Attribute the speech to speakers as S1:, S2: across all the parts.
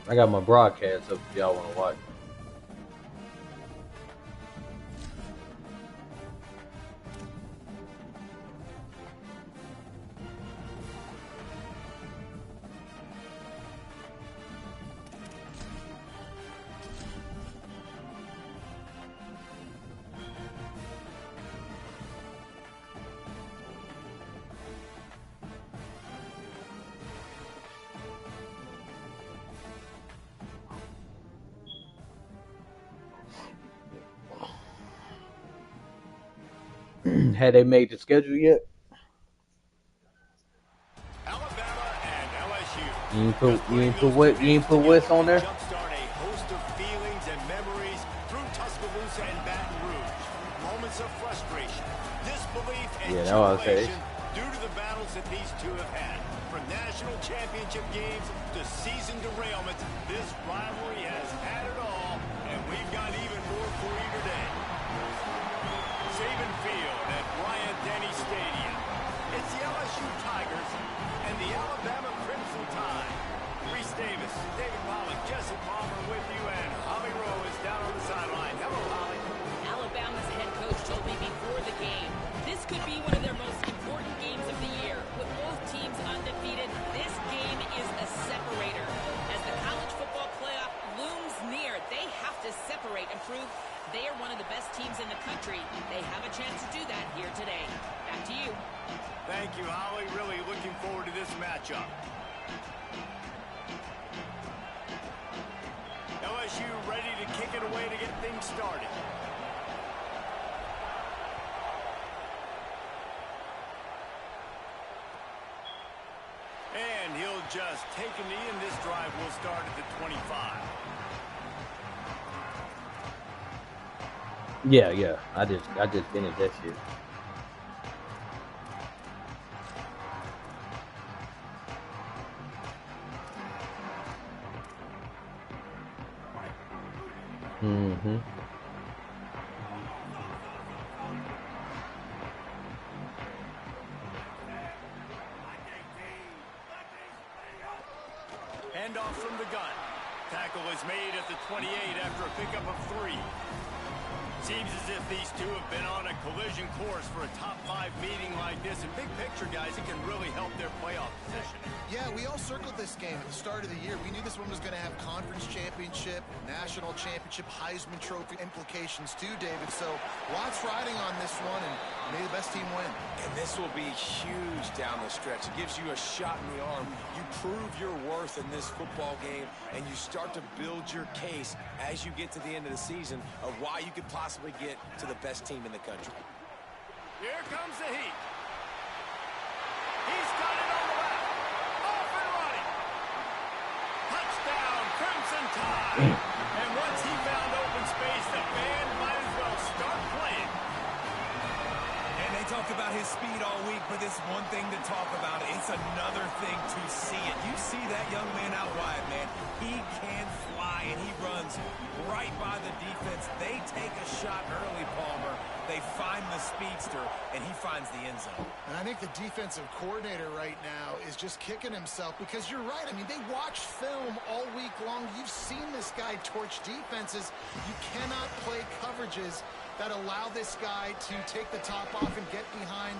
S1: I got my broadcast up if y'all want to watch. Had they made the schedule yet?
S2: Alabama and LSU.
S1: You ain't put West on there?
S2: Jumpstart a host of feelings and memories through Tuscaloosa and Baton Rouge. Moments of frustration, disbelief, and jubilation due to the battles that these two have had. From national championship games to season derailments, this rivalry has had it all, and we've got even more for you today. Saban Field at Bryant-Denny Stadium. It's the LSU Tigers and the Alabama Crimson Tide. Reese Davis, David Pollock, Jesse Palmer with you, and Holly Rowe is down on the sideline. Hello, Holly.
S3: Alabama's head coach told me before the game, this could be one of their most important games of the year. With both teams undefeated, this game is a separator. As the college football playoff looms near, they have to separate and prove they are one of the best teams in the country. They have a chance to do that here today. Back to you.
S2: Thank you, Holly. Really looking forward to this matchup. LSU ready to kick it away to get things started. And he'll just take a knee, and this drive will start at the 25.
S1: Yeah. I just finished that shit. Mm-hmm.
S2: Handoff from the gun. Tackle is made at the 28 after a pickup of 3. Seems as if these two have been on a collision course for a top-5 meeting like this. And big picture, guys, it can really help their playoff position.
S4: Yeah, we all circled this game at the start of the year. We knew this one was going to have conference championship, national championship, Heisman Trophy implications too, David. So lots riding on this one, and may the best team win.
S5: And this will be huge down the stretch. It gives you a shot in the arm. You prove your worth in this football game, and you start to build your case as you get to the end of the season of why you could possibly get to the best team in the country.
S2: Here comes the heat. He's got it on the left. Off and running. Touchdown, Crimson Tide. And once he found open space, the band might as well start playing.
S5: And they talked about his speed all week, but it's one thing to talk about. It's another thing to see it. You see that young man out wide, man. He can fly, and he runs right by the defense. They take a shot early, Palmer. They find the speedster, and he finds the end zone.
S4: And I think the defensive coordinator right now is just kicking himself because you're right. I mean, they watched film all week long. You've seen this guy torch defenses. You cannot play coverages that allow this guy to take the top off and get behind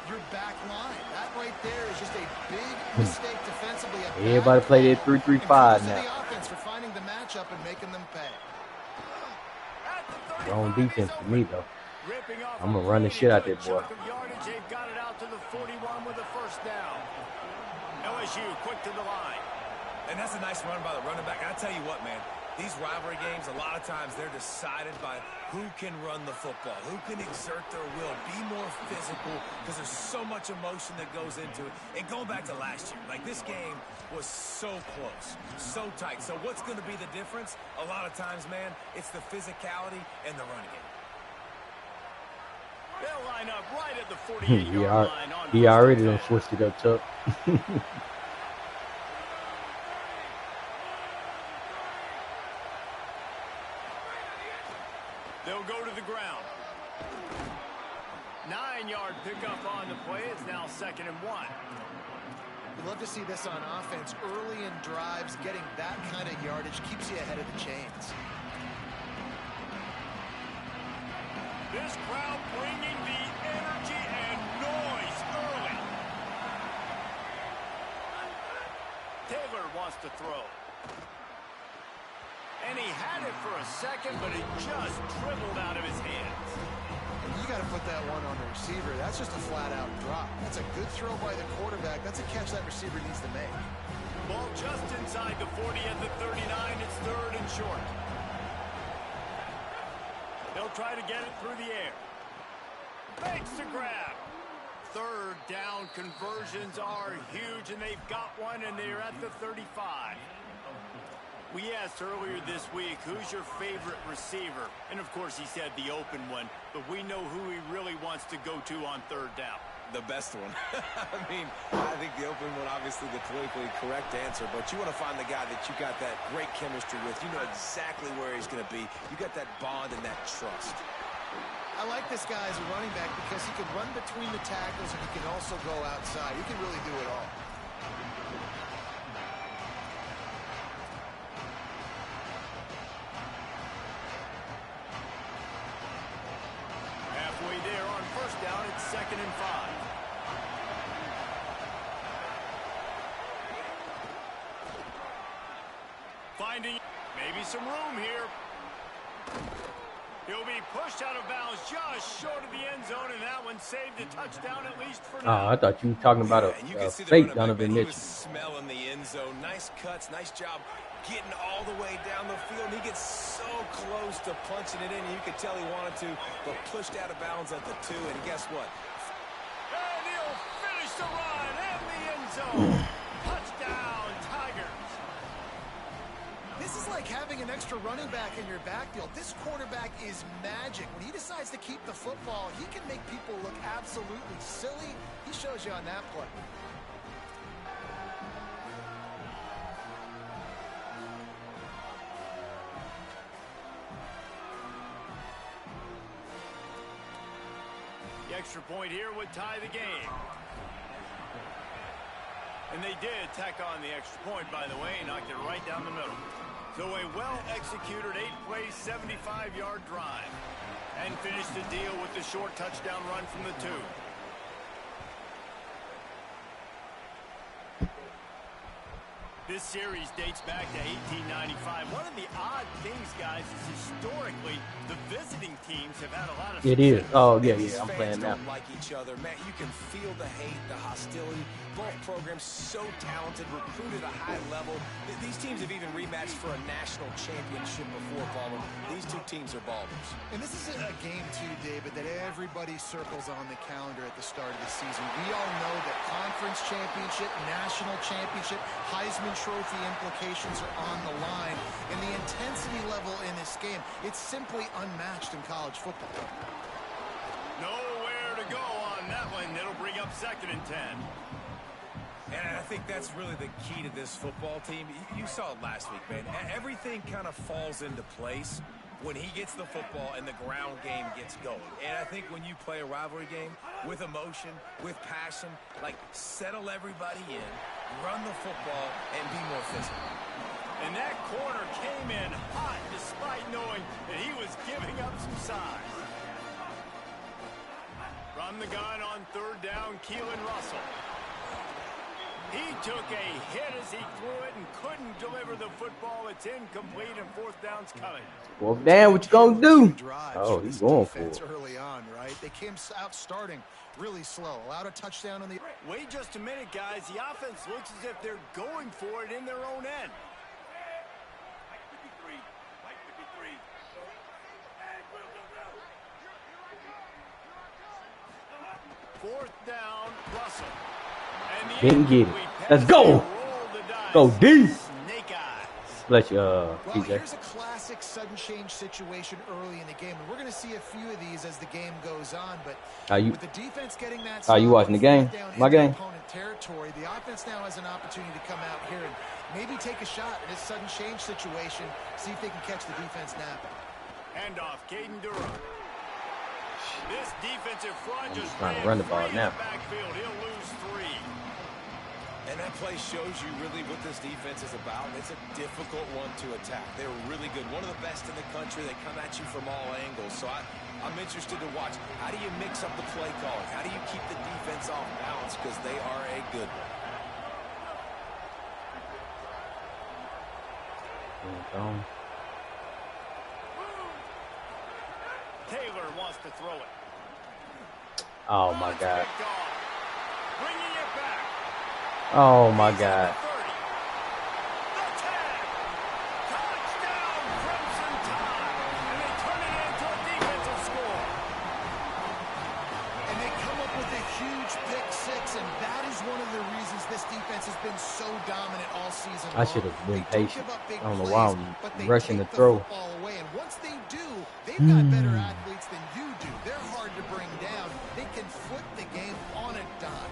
S4: your back line. That right there is just a big mistake defensively.
S1: Everybody play that 3-3-5 now.
S4: The offense for finding the matchup and making them pay.
S1: Wrong defense for me, though. I'm going to run the shit out there, boy.
S2: They've got it out to the 41 with a first down. LSU quick to the line.
S5: And that's a nice run by the running back. I tell you what, man, these rivalry games, a lot of times they're decided by who can run the football, who can exert their will, be more physical, because there's so much emotion that goes into it. And going back to last year, like this game was so close, so tight. So what's going to be the difference? A lot of times, man, it's the physicality and the running game.
S2: They'll line up right at the 48-yard line.
S1: He already done switched it up, Chuck.
S2: They'll go to the ground. 9-yard pickup on the play. It's now 2nd and 1.
S4: We love to see this on offense. Early in drives, getting that kind of yardage keeps you ahead of the chains.
S2: This crowd bringing the energy and noise early. Taylor wants to throw. And he had it for a second, but it just dribbled out of his hands.
S4: You got to put that one on the receiver. That's just a flat-out drop. That's a good throw by the quarterback. That's a catch that receiver needs to make.
S2: Ball just inside the 40 at the 39. It's 3rd and short. They'll try to get it through the air. Makes the grab. 3rd down conversions are huge, and they've got one, and they're at the 35. We asked earlier this week, who's your favorite receiver? And, of course, he said the open one, but we know who he really wants to go to on 3rd down.
S5: The best one. I mean, I think the open one, obviously the politically correct answer, but you want to find the guy that you got that great chemistry with. You know exactly where he's going to be. You got that bond and that trust.
S4: I like this guy as a running back because he can run between the tackles and he can also go outside. He can really do it all.
S2: Halfway there on 1st down, it's 2nd and 5. Finding maybe some room here. He'll be pushed out of bounds just short of the end zone, and that one saved a touchdown at least for now.
S1: I thought you were talking about a fake Donovan Mitchell.
S5: He was smelling the end zone. Nice cuts, nice job getting all the way down the field. He gets so close to punching it in, and you could tell he wanted to, but pushed out of bounds at the 2, and guess what?
S2: And he'll finish the run in the end zone. Touchdown, Tigers.
S4: This is like having an extra running back in your backfield. This quarterback is magic. When he decides to keep the football, he can make people look absolutely silly. He shows you on that play.
S2: The extra point here would tie the game. And they did tack on the extra point, by the way, and knocked it right down the middle. So a well-executed 8-play, 75-yard drive. And finished the deal with the short touchdown run from the 2. This series dates back to 1895. One of the odd things, guys, is historically the visiting teams have had a lot of success.
S1: It is. Oh, yeah, I'm playing now.
S5: Don't like each other, man. You can feel the hate, the hostility. Both programs so talented, recruited at a high level. These teams have even rematched for a national championship before, Ballmer. These two teams are ballers.
S4: And this is a game, too, David, that everybody circles on the calendar at the start of the season. We all know that conference championship, national championship, Heisman Trophy implications are on the line. And the intensity level in this game, it's simply unmatched in college football.
S2: Nowhere to go on that one. It'll bring up 2nd and 10.
S5: And I think that's really the key to this football team. You saw it last week, man. Everything kind of falls into place when he gets the football and the ground game gets going. And I think when you play a rivalry game with emotion, with passion, like settle everybody in, run the football, and be more physical.
S2: And that corner came in hot despite knowing that he was giving up some size. From the gun on 3rd down, Keelan Russell. He took a hit as he threw it and couldn't deliver the football. It's incomplete, and 4th down's coming.
S1: 4th down, what you gonna do? Oh, he's going for it.
S4: Early on, right? They came out starting really slow. Allowed a touchdown on the...
S2: Wait just a minute, guys. The offense looks as if they're going for it in their own end. 4th down, Russell.
S1: Didn't get it. Let's go. Go deep. Bless you, PJ.
S4: Here's a classic sudden change situation early in the game, and we're going to see a few of these as the game goes on. But with the defense getting that,
S1: are you watching the game? My game.
S4: Opponent territory. The offense now has an opportunity to come out here and maybe take a shot in this sudden change situation. See if they can catch the defense napping.
S2: Handoff, Caden Durham. This defensive front just
S1: trying to run the ball now.
S2: Backfield. He'll lose 3.
S5: And that play shows you really what this defense is about. It's a difficult one to attack. They're really good. One of the best in the country. They come at you from all angles. So I'm interested to watch. How do you mix up the play calling? How do you keep the defense off balance? Because they are a good one.
S2: Taylor wants to throw it.
S1: Oh my God.
S2: Bringing it back.
S1: Oh my God.
S2: The 10. Touchdown, Crimson Tide. And they turn it into a defensive score.
S4: And they come up with a huge pick six, and that is one of the reasons this defense has been so dominant all season long.
S1: I should have been patient. I don't know why I'm rushing the
S4: the
S1: throw.
S4: football away, and once they do, they've got better athletes than you do. They're hard to bring down. They can flip the game on a dime.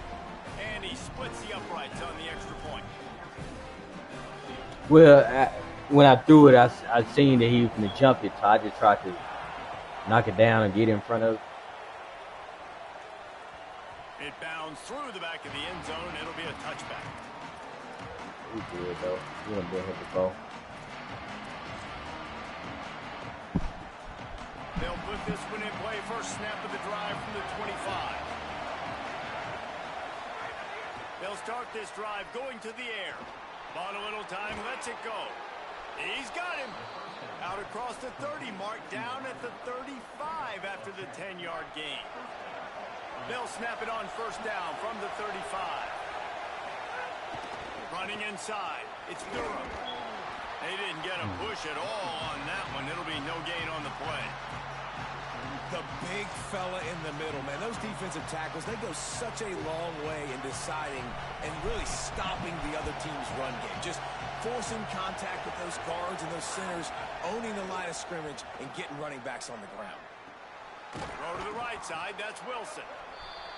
S2: And he splits the uprights on the extra point.
S1: Well, when I threw it, I seen that he was going to jump it, so I just tried to knock it down and get in front of it.
S2: It bounds through the back of the end zone. It'll be a touchback.
S1: We good, though. We don't hit the ball.
S2: They'll put this one in play. First snap of the drive from the 25. They'll start this drive going to the air. Bought a little time, lets it go. He's got him. Out across the 30 mark, down at the 35 after the 10-yard gain. They'll snap it on first down from the 35. Running inside. It's Durham. They didn't get a push at all on that one. It'll be no gain on the play.
S5: The big fella in the middle, man. Those defensive tackles, they go such a long way in deciding and really stopping the other team's run game. Just forcing contact with those guards and those centers, owning the line of scrimmage, and getting running backs on the ground.
S2: Throw to the right side. That's Wilson.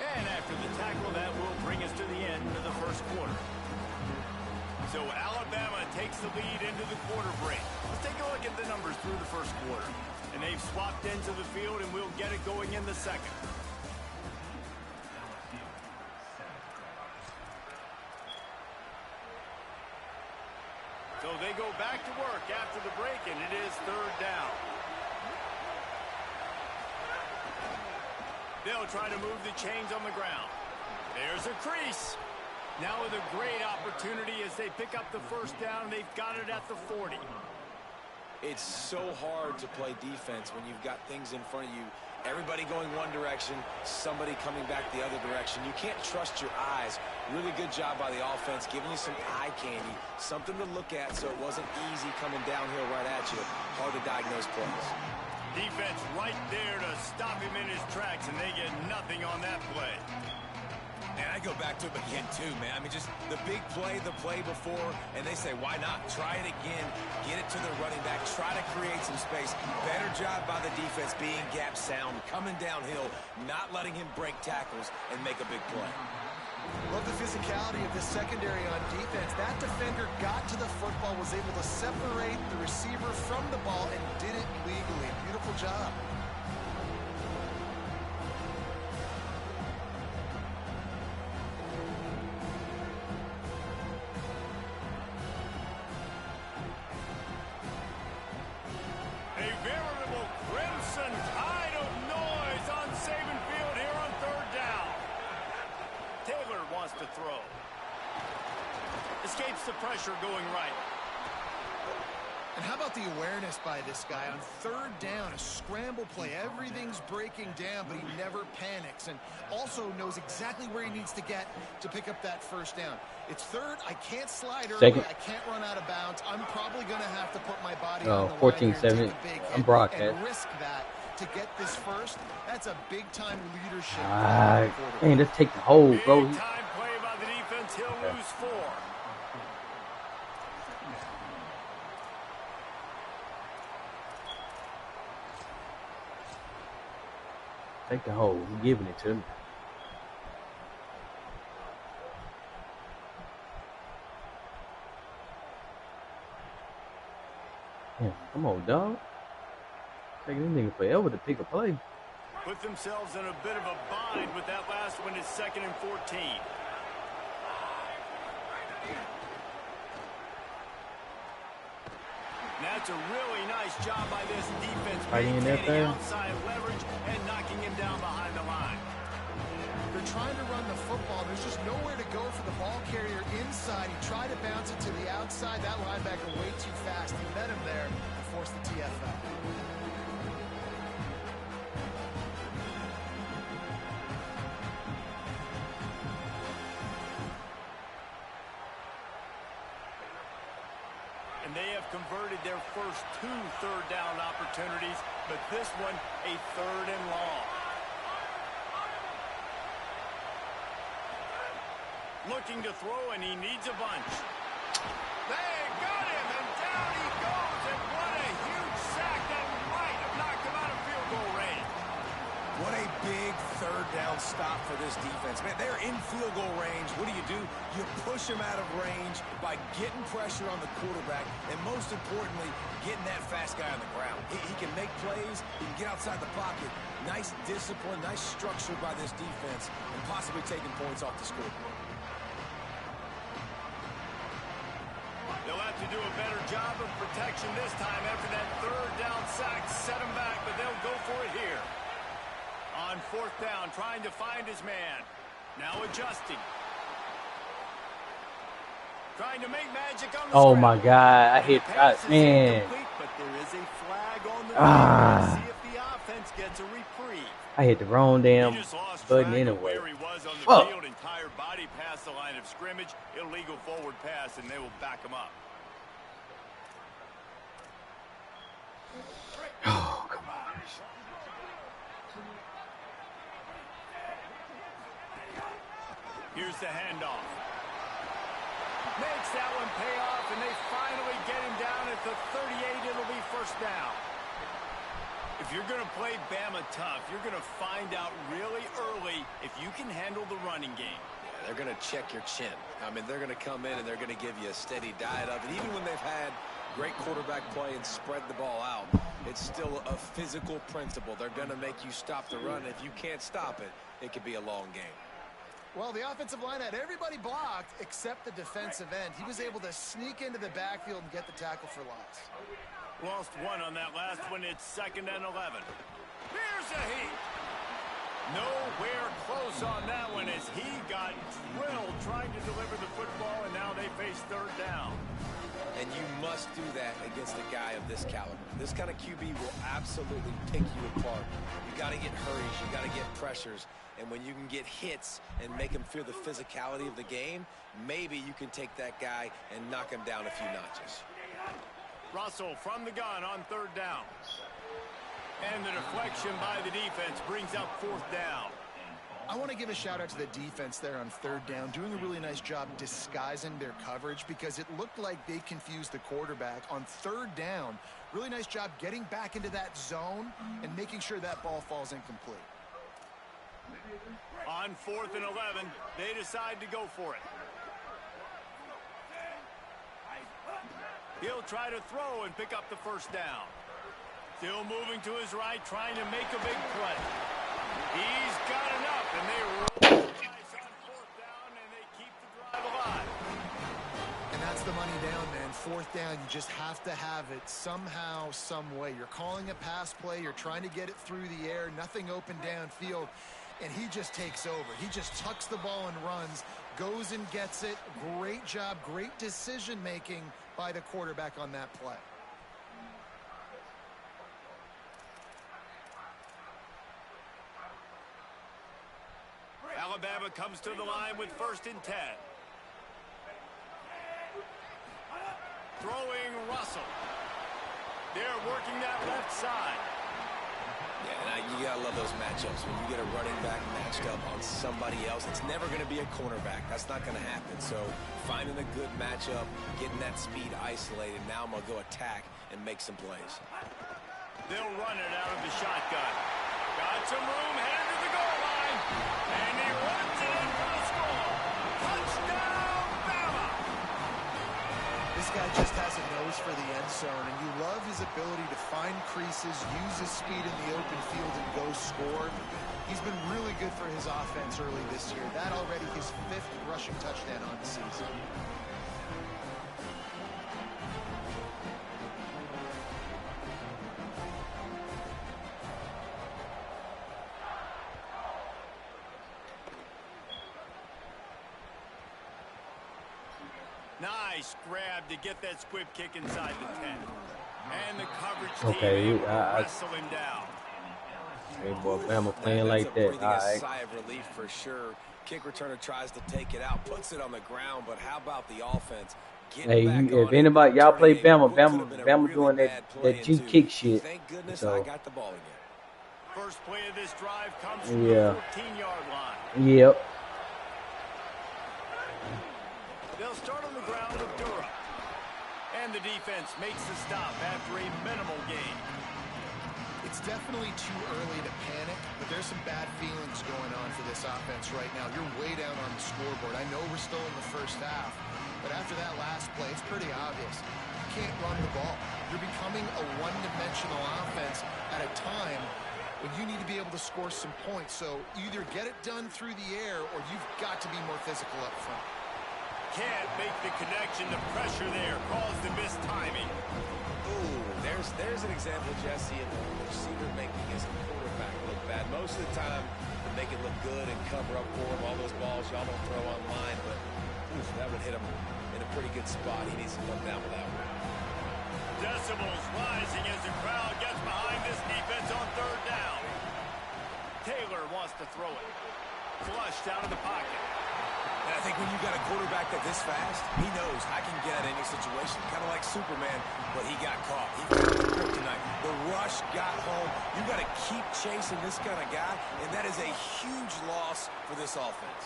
S2: And after the tackle, that will bring us to the end of the first quarter. So Alabama takes the lead into the quarter break. Let's take a look at the numbers through the first quarter. And they've swapped into the field, and we'll get it going in the second. So they go back to work after the break, and it is third down. They'll try to move the chains on the ground. There's a crease. Now with a great opportunity as they pick up the first down. They've got it at the 40.
S5: It's so hard to play defense when you've got things in front of you. Everybody going one direction, somebody coming back the other direction. You can't trust your eyes. Really good job by the offense, giving you some eye candy, something to look at so it wasn't easy coming downhill right at you. Hard to diagnose plays.
S2: Defense right there to stop him in his tracks, and they get nothing on that play.
S5: And I go back to it again, too, man. I mean, just the big play, the play before, and they say, why not? Try it again. Get it to the running back. Try to create some space. Better job by the defense being gap sound, coming downhill, not letting him break tackles and make a big play.
S4: Love the physicality of this secondary on defense. That defender got to the football, was able to separate the receiver from the ball, and did it legally. Beautiful job.
S2: A veritable crimson tide of noise on Saban Field here on third down. Taylor wants to throw. Escapes the pressure going right.
S4: And how about the awareness by this guy on third down, a scramble play. Everything's breaking down, but he never panics, and also knows exactly where he needs to get to pick up that first down. It's third. I can't slide early.
S1: Second.
S4: I can't run out of bounds. I'm probably going to have to put my body
S1: Oh,
S4: on the line here and
S1: 14-7.
S4: take a big
S1: I'm
S4: hit
S1: broadcast.
S4: and risk that to get this first. That's a big-time leadership.
S1: Man, let's take the hold, bro.
S2: Big time play by the defense. He'll lose 4.
S1: Take the hold. He's giving it to me. Yeah, come on, dog. Taking this nigga forever to pick a play.
S2: Put themselves in a bit of a bind with that last one. Is 2nd and 14. That's a really nice job by this defense,
S1: Maintaining
S2: maintaining outside leverage and knocking him down behind the line.
S4: They're trying to run the football. There's just nowhere to go for the ball carrier inside. He tried to bounce it to the outside. That linebacker way too fast. He met him there and forced the TFL.
S2: And they have converted their first 2 third-down opportunities, but this one a 3rd and long. Looking to throw, and he needs a bunch. They got him, and down he goes, and what a huge sack that might have knocked him out of field goal range.
S5: What a big 3rd down stop for this defense. Man, they're in field goal range. What do? You push them out of range by getting pressure on the quarterback, and most importantly, getting that fast guy on the ground. He can make plays. He can get outside the pocket. Nice discipline, nice structure by this defense, and possibly taking points off the scoreboard.
S2: They'll have to do a better job of protection this time after that 3rd down sack set him back, but they'll go for it here. On 4th down, trying to find his man. Now adjusting. Trying to make magic on the
S1: Oh my God, I hit that, man.
S2: But there is a flag on the field. See if the offense gets a reprieve.
S1: I hit the wrong damn button anyway.
S2: Where he was on the field, entire body past the line of scrimmage, illegal forward pass, and they will back him up.
S1: Oh, come on.
S2: Here's the handoff. Makes that one pay off, and they finally get him down at the 38. It'll be 1st down. If you're going to play Bama tough, you're going to find out really early if you can handle the running game.
S6: Yeah, they're going to check your chin. I mean, they're going to come in and they're going to give you a steady diet of it. Even when they've had great quarterback play and spread the ball out, it's still a physical principle. They're going to make you stop the run. If you can't stop it, it could be a long game.
S4: Well, the offensive line had everybody blocked except the defensive end. He was able to sneak into the backfield and get the tackle for loss.
S2: Lost one on that last one. It's 2nd and 11. Here's a heat. Nowhere close on that one as he got drilled trying to deliver the football, and now they face 3rd down.
S6: And you must do that against a guy of this caliber. This kind of QB will absolutely pick you apart. You got to get hurries. You got to get pressures. And when you can get hits and make him feel the physicality of the game, maybe you can take that guy and knock him down a few notches.
S2: Russell from the gun on 3rd down. And the deflection by the defense brings up 4th down.
S4: I want to give a shout out to the defense there on 3rd down, doing a really nice job disguising their coverage because it looked like they confused the quarterback on 3rd down. Really nice job getting back into that zone and making sure that ball falls incomplete.
S2: On 4th and 11, they decide to go for it. He'll try to throw and pick up the 1st down. Still moving to his right, trying to make a big play. He's got enough, and they roll the dice on 4th down, and they keep the drive alive.
S4: And that's the money down, man. 4th down, you just have to have it somehow, some way. You're calling a pass play, you're trying to get it through the air, nothing open downfield, and he just takes over. He just tucks the ball and runs, goes and gets it. Great job, great decision-making by the quarterback on that play.
S2: Alabama comes to the line with 1st and 10. Throwing Russell. They're working that left side.
S6: Yeah, and you gotta love those matchups. When you get a running back matched up on somebody else, it's never going to be a cornerback. That's not going to happen. So finding a good matchup, getting that speed isolated. Now I'm going to go attack and make some plays.
S2: They'll run it out of the shotgun. Got some room, headed to the goal line. And he runs it in for the score. Touchdown, Bama!
S4: This guy just has a nose for the end zone, and you love his ability to find creases, use his speed in the open field, and go score. He's been really good for his offense early this year. That already his 5th rushing touchdown on the season.
S2: Nice grab to get that squib kick inside the 10. And the coverage team able to wrestle him down.
S1: Hey, boy, Bama playing like that. All right.
S6: A sigh of relief for sure. Kick returner tries to take it out, puts it on the ground, but how about the offense?
S1: Hey, if anybody, y'all play Bama doing that G kick shit.
S6: Thank goodness
S1: so.
S6: I got the ball again.
S2: First play of this drive comes from the 14-yard line.
S1: Yep.
S2: They'll start on the ground with Durham. And the defense makes the stop after a minimal gain.
S4: It's definitely too early to panic, but there's some bad feelings going on for this offense right now. You're way down on the scoreboard. I know we're still in the first half, but after that last play, it's pretty obvious. You can't run the ball. You're becoming a one-dimensional offense at a time when you need to be able to score some points. So either get it done through the air or you've got to be more physical up front.
S2: Can't make the connection. The pressure there caused the missed timing.
S6: Ooh, there's an example, Jesse, of the receiver making his quarterback look bad. Most of the time, they make it look good and cover up for him. All those balls y'all don't throw online, but oof, that would hit him in a pretty good spot. He needs to come down with that one.
S2: Decibels rising as the crowd gets behind this defense on third down. Taylor wants to throw it. Flushed out of the pocket.
S5: And I think when you've got a quarterback that this fast, he knows I can get at any situation. Kind of like Superman, but he got caught. He found the kryptonite. The rush got home. You got to keep chasing this kind of guy, and that is a huge loss for this offense.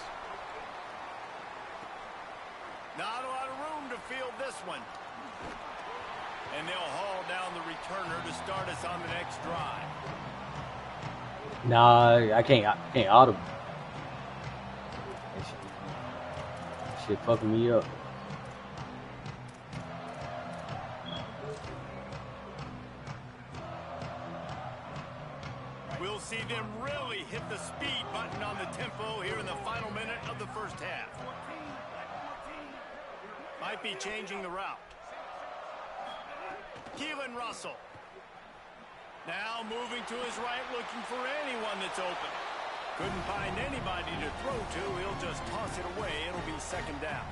S2: Not a lot of room to field this one. And they'll haul down the returner to start us on the next drive.
S1: Nah, I can't audible. Shit fucking me up.
S2: We'll see them really hit the speed button on the tempo here in the final minute of the first half. Might be changing the route. Keelan Russell. Now moving to his right, looking for anyone that's open. Couldn't find anybody to throw to. He'll just toss it away. It'll be second down.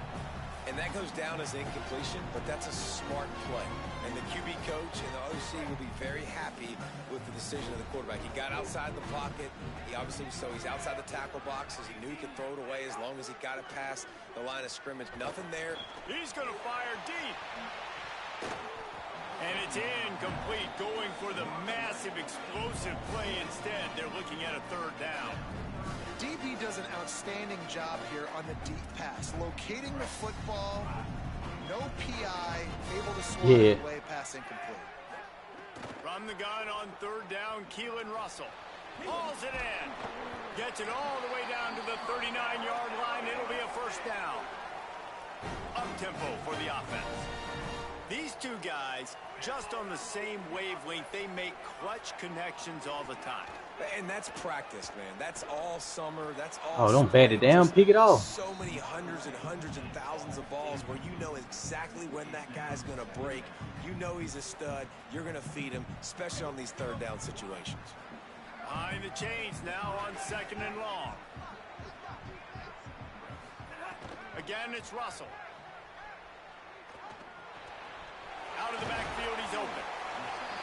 S6: And that goes down as incompletion, but that's a smart play. And the QB coach and the OC will be very happy with the decision of the quarterback. He got outside the pocket. He obviously, so he's outside the tackle box as he knew he could throw it away as long as he got it past the line of scrimmage. Nothing there.
S2: He's going to fire deep. And it's incomplete, going for the massive explosive play instead. They're looking at a third down.
S4: DB does an outstanding job here on the deep pass. Locating the football, no PI, able to swat it away, pass incomplete.
S2: From the gun on third down, Keelan Russell hauls it in. Gets it all the way down to the 39-yard line. It'll be a first down. Up-tempo for the offense. These two guys, just on the same wavelength, they make clutch connections all the time.
S6: And that's practice, man. That's all summer. That's all.
S1: Oh, don't bat it down. Pick it off.
S6: So many hundreds and thousands of balls where you know exactly when that guy's going to break. You know he's a stud. You're going to feed him, especially on these third down situations.
S2: Behind the chains now on second and long. Again, it's Russell. Out of the backfield, he's open.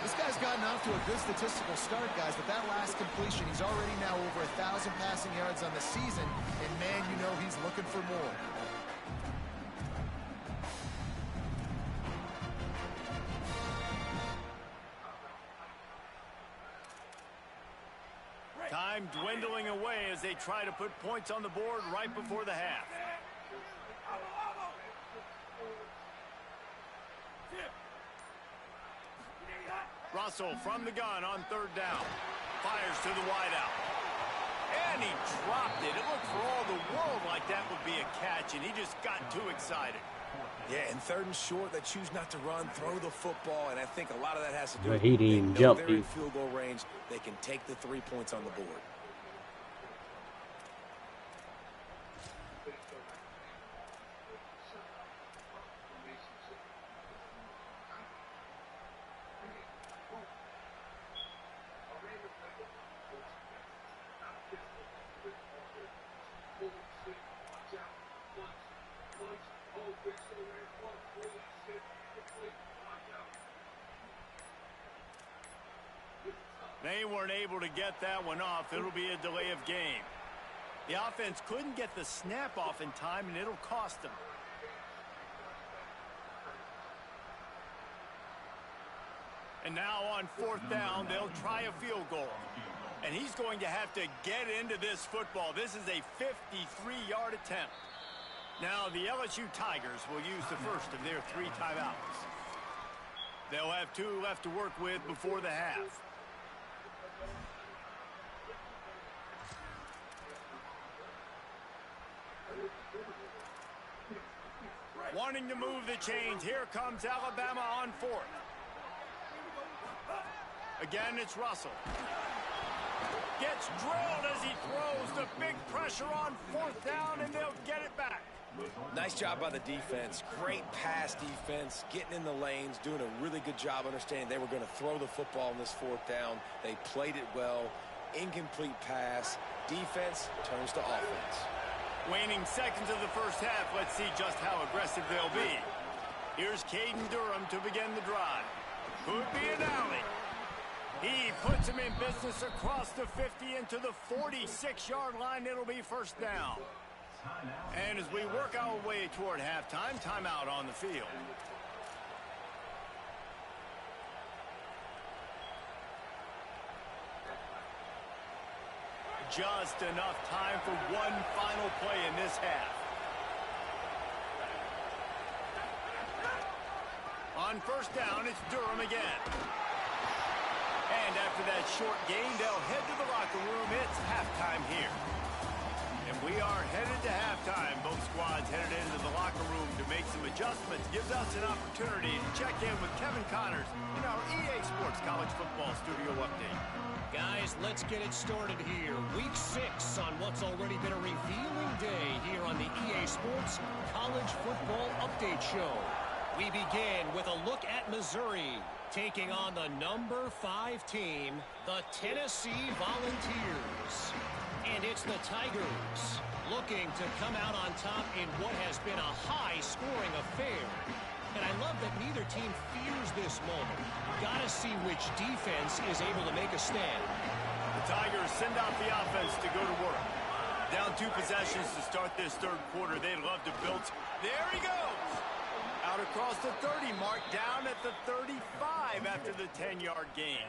S4: This guy's gotten off to a good statistical start, guys, but that last completion, he's already now over 1,000 passing yards on the season, and man, you know he's looking for more.
S2: Time dwindling away as they try to put points on the board right before the half. Russell from the gun on third down. Fires to the wideout. And he dropped it. It looked for all the world like that would be a catch, and he just got too excited.
S6: Yeah, and third and short, they choose not to run, throw the football, and I think a lot of that has to do
S1: But
S6: with
S1: he didn't even jump.
S6: they're in field goal range. They can take the 3 points on the board.
S7: Hold, watch out, punch, punch, hold,
S2: They weren't able to get that one off. It'll be a delay of game. The offense couldn't get the snap off in time, and it'll cost them. And now on 4th down, they'll try a field goal. And he's going to have to get into this football. This is a 53-yard attempt. Now the LSU Tigers will use the first of their 3 timeouts. They'll have 2 left to work with before the half. Wanting to move the chains. Here comes Alabama on 4th. Again, it's Russell. Gets drilled as he throws. The big pressure on 4th down, and they'll get it back.
S6: Nice job by the defense. Great pass defense, getting in the lanes, doing a really good job understanding they were going to throw the football on this 4th down. They played it well. Incomplete pass. Defense turns to offense.
S2: Waning seconds of the first half. Let's see just how aggressive they'll be. Here's Caden Durham to begin the drive. Could be an alley. He puts him in business across the 50 into the 46-yard line. It'll be first down. And as we work our way toward halftime, timeout on the field. Just enough time for one final play in this half. On first down, it's Durham again. And after that short gain, they'll head to the locker room. It's halftime here. And we are headed to halftime. Both squads headed into the locker room to make some adjustments. Gives us an opportunity to check in with Kevin Connors in our EA Sports College Football Studio Update.
S7: Guys, let's get it started here. Week 6 on what's already been a revealing day here on the EA Sports College Football Update Show. We begin with a look at Missouri, taking on the number 5 team, the Tennessee Volunteers. And it's the Tigers looking to come out on top in what has been a high-scoring affair. And I love that neither team fears this moment. Got to see which defense is able to make a stand.
S2: The Tigers send out the offense to go to work. Down 2 possessions to start this 3rd quarter. They'd love to build. There he goes. Out across the 30 mark, down at the 35 after the 10-yard gain.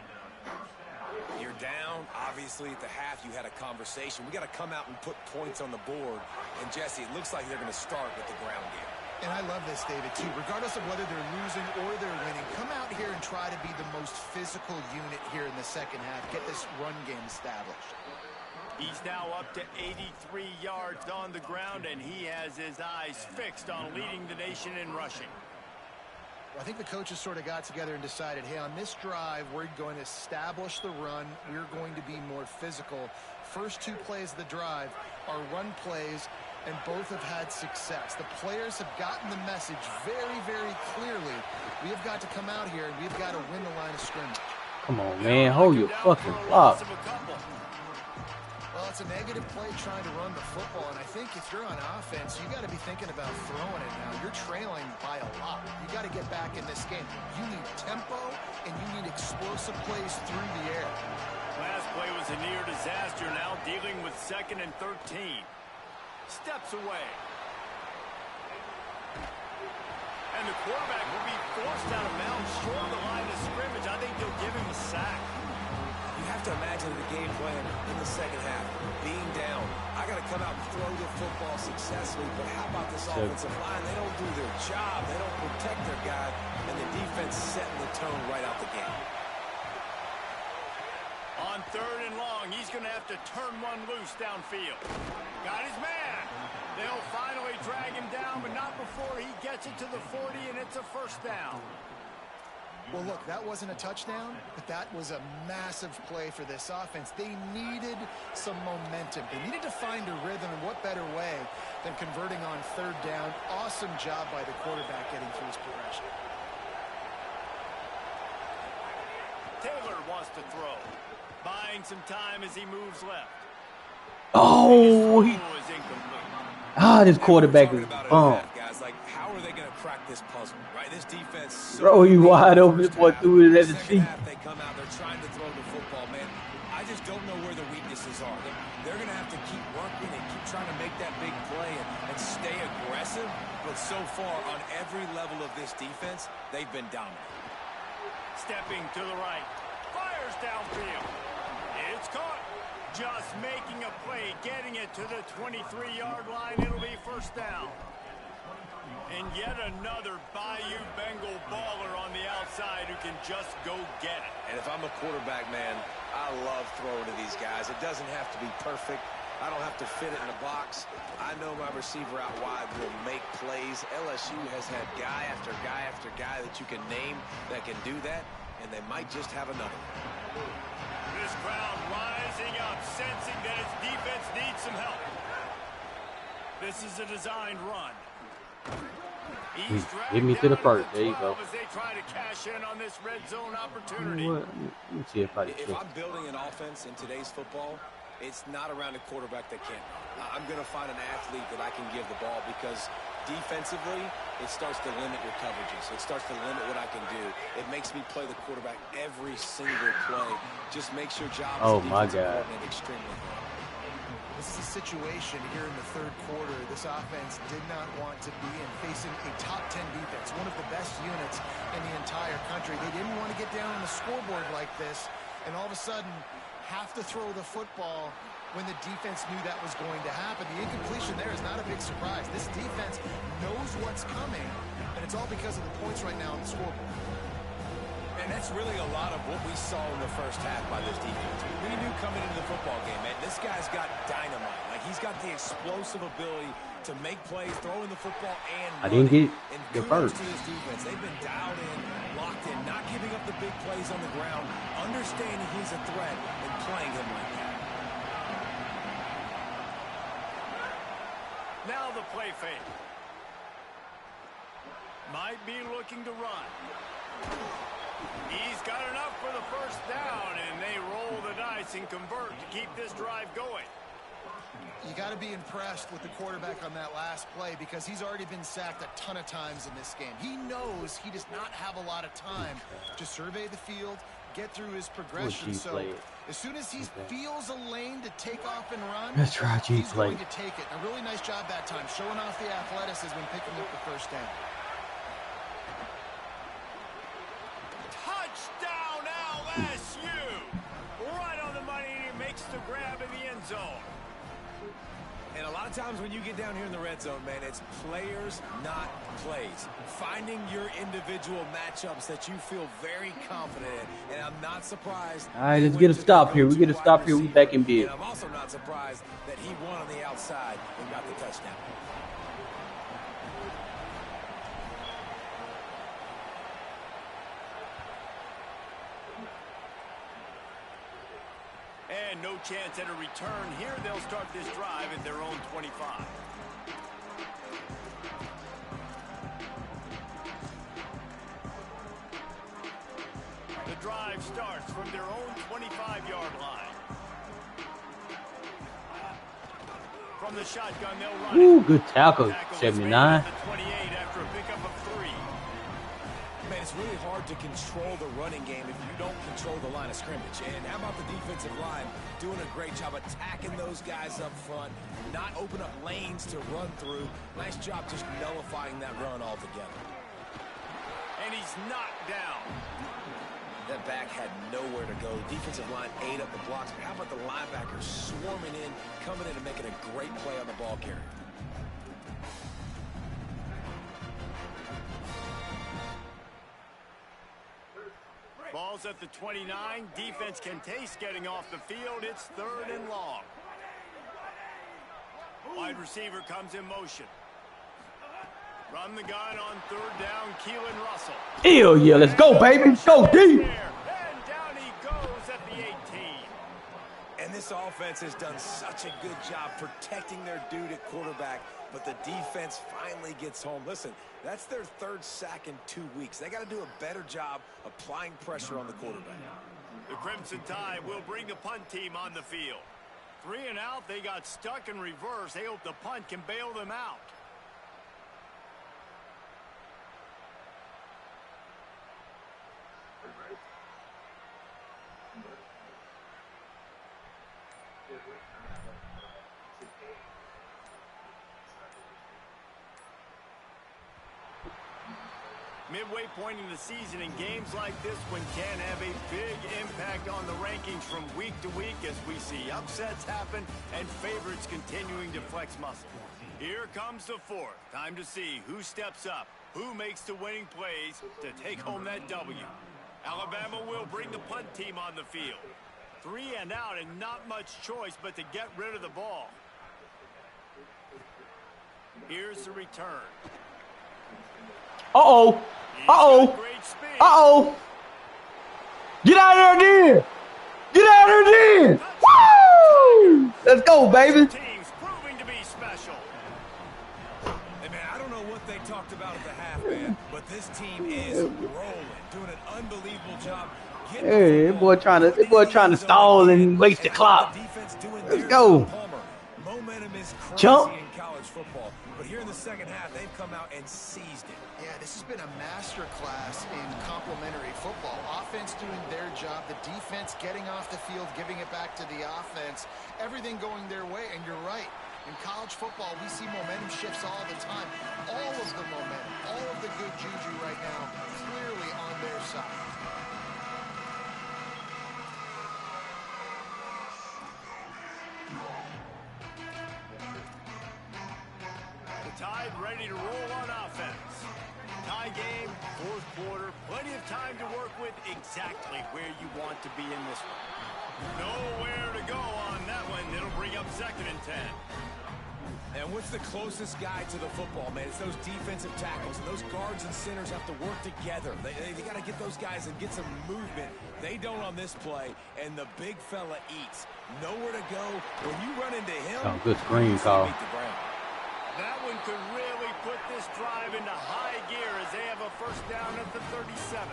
S6: You're down. Obviously, at the half, you had a conversation. We got to come out and put points on the board. And, Jesse, it looks like they're going to start with the ground game.
S4: And I love this, David, too. Regardless of whether they're losing or they're winning, come out here and try to be the most physical unit here in the second half. Get this run game established.
S2: He's now up to 83 yards on the ground, and he has his eyes fixed on leading the nation in rushing.
S4: I think the coaches sort of got together and decided, hey, on this drive, we're going to establish the run. We're going to be more physical. First 2 plays of the drive are run plays, and both have had success. The players have gotten the message very, very clearly. We have got to come out here, and we've got to win the line of scrimmage.
S1: Come on, man. Hold your fucking block.
S4: Well, it's a negative play trying to run the football, and I think if you're on offense, you got to be thinking about throwing it now. You're trailing by a lot. You got to get back in this game. You need tempo, and you need explosive plays through the air.
S2: Last play was a near disaster. Now dealing with 2nd and 13. Steps away. And the quarterback will be forced out of bounds short of the line of scrimmage. I think they'll give him a sack.
S6: You have to imagine the game plan in the second half. Being down, I got to come out and throw the football successfully, but how about this offensive line? They don't do their job. They don't protect their guy, and the defense setting the tone right out the game.
S2: On 3rd and long, he's going to have to turn one loose downfield. Got his man. They'll finally drag him down, but not before he gets it to the 40, and it's a first down.
S4: Well, look, that wasn't a touchdown, but that was a massive play for this offense. They needed some momentum. They needed to find a rhythm, and what better way than converting on 3rd down. Awesome job by the quarterback getting through his progression.
S2: Taylor wants to throw. Buying some time as he moves left.
S1: Oh,
S2: is incomplete.
S1: this quarterback is bum.
S6: Guys, like, how are they going to crack
S5: crack this puzzle, right? This defense.
S1: Bro, you wide open. This boy threw it at the
S5: Second
S1: cheek.
S5: half, they come out. They're trying to throw the football, man. I just don't know where the weaknesses are. They're going to have to keep working and keep trying to make that big play and stay aggressive. But so far, on every level of this defense, they've been dominant.
S2: Stepping to the right. Fires downfield. It's caught. Just making a play, getting it to the 23-yard line. It'll be first down. And yet another Bayou Bengal baller on the outside who can just go get it.
S6: And if I'm a quarterback, man, I love throwing to these guys. It doesn't have to be perfect. I don't have to fit it in the box. I know my receiver out wide will make plays. LSU has had guy after guy after guy that you can name that can do that, and they might just have another.
S2: This crowd rising up, sensing that its defense needs some help. This is a designed run.
S1: Give me to the first. There you go.
S2: As they try to cash in on this red zone opportunity.
S1: Let me see if I can.
S6: If I'm building an offense in today's football, it's not around a quarterback that can't. I'm going to find an athlete that I can give the ball because defensively, it starts to limit your coverages. It starts to limit what I can do. It makes me play the quarterback every single play. Just makes your job as a defensive coordinator extremely hard.
S4: This is a situation here in the third quarter this offense did not want to be in, facing a top 10 defense, one of the best units in the entire country. They didn't want to get down on the scoreboard like this, and all of a sudden have to throw the football when the defense knew that was going to happen. The incompletion there is not a big surprise. This defense knows what's coming, and it's all because of the points right now on the scoreboard.
S5: And that's really a lot of what we saw in the first half by this defense. We knew coming into the football game, man, this guy's got dynamite. Like, he's got the explosive ability to make plays, throwing the football, and
S1: I didn't get
S5: the
S1: first.
S5: To this defense. They've been dialed in, locked in, not giving up the big plays on the ground, understanding he's a threat, and playing him like that.
S2: Now the play fake. Might be looking to run. He's got enough for the first down, and they roll the dice and convert to keep this drive going.
S4: You got to be impressed with the quarterback on that last play because he's already been sacked a ton of times in this game. He knows he does not have a lot of time to survey the field, get through his progression. So as soon as he feels a lane to take off and run, he's going to take it. A really nice job that time, showing off the athleticism and picking up the first down.
S2: Touchdown LSU! Right on the money, he makes the grab in the end zone.
S5: And a lot of times when you get down here in the red zone, man, it's players, not plays. Finding your individual matchups that you feel very confident in. And I'm not surprised.
S1: All right, let's get a stop here. We get a stop here. We back in bed.
S5: And I'm also not surprised that he won on the outside and got the touchdown.
S2: And no chance at a return here. They'll start this drive at their own 25. The drive starts from their own 25-yard line. From the shotgun, they'll run.
S1: Ooh, good tackle, 79.
S2: 28 after a pickup of 3.
S5: Man, it's really hard to control the running game if you don't control the line of scrimmage. And how about the defensive line doing a great job attacking those guys up front, not open up lanes to run through. Nice job just nullifying that run altogether.
S2: And he's knocked down.
S6: That back had nowhere to go. Defensive line ate up the blocks. But how about the linebackers swarming in, coming in and making a great play on the ball carrier?
S2: Ball's at the 29. Defense can taste getting off the field. It's 3rd and long. Wide receiver comes in motion. Run the gun on 3rd down. Keelan Russell.
S1: Hell yeah, let's go, baby. Go deep.
S2: And down he goes at the 18.
S5: And this offense has done such a good job protecting their dude at quarterback, but the defense finally gets home. Listen, that's their 3rd sack in 2 weeks. They got to do a better job applying pressure on the quarterback.
S2: The Crimson Tide will bring the punt team on the field. 3 and out, they got stuck in reverse. They hope the punt can bail them out. Midway point in the season, in games like this one can have a big impact on the rankings from week to week as we see upsets happen and favorites continuing to flex muscle. Here comes the fourth. Time to see who steps up, who makes the winning plays to take home that W. Alabama will bring the punt team on the field. 3 and out and not much choice but to get rid of the ball. Here's the return.
S1: Uh-oh. Uh-oh. Uh-oh. Get out of there then. Get out of there then. Woo! Let's go, baby.
S2: Teams proving to be special.
S5: Hey, man, I don't know what they talked about at the half, man, but this team is rolling, doing an unbelievable job.
S1: Hey, that boy trying to stall and waste the clock. Let's go.
S5: Momentum is crazy
S1: Jump.
S5: in college football, but here in the second half, they've come out and seized it.
S4: Yeah, this has been a master class in complementary football. Offense doing their job, the defense getting off the field, giving it back to the offense, everything going their way. And you're right, in college football, we see momentum shifts all the time. All of the momentum, all of the good juju right now, clearly on their side.
S2: Tide ready to roll on offense. Tie game, fourth quarter, plenty of time to work with, exactly where you want to be in this one. Nowhere to go on that one. It'll bring up 2nd and 10.
S5: And what's the closest guy to the football, man? It's those defensive tackles, and those guards and centers have to work together. They got to get those guys and get some movement. They don't on this play, and the big fella eats. Nowhere to go. When you run into him,
S1: Oh, good screen call.
S2: That one could really put this drive into high gear as they have a first down at the 37.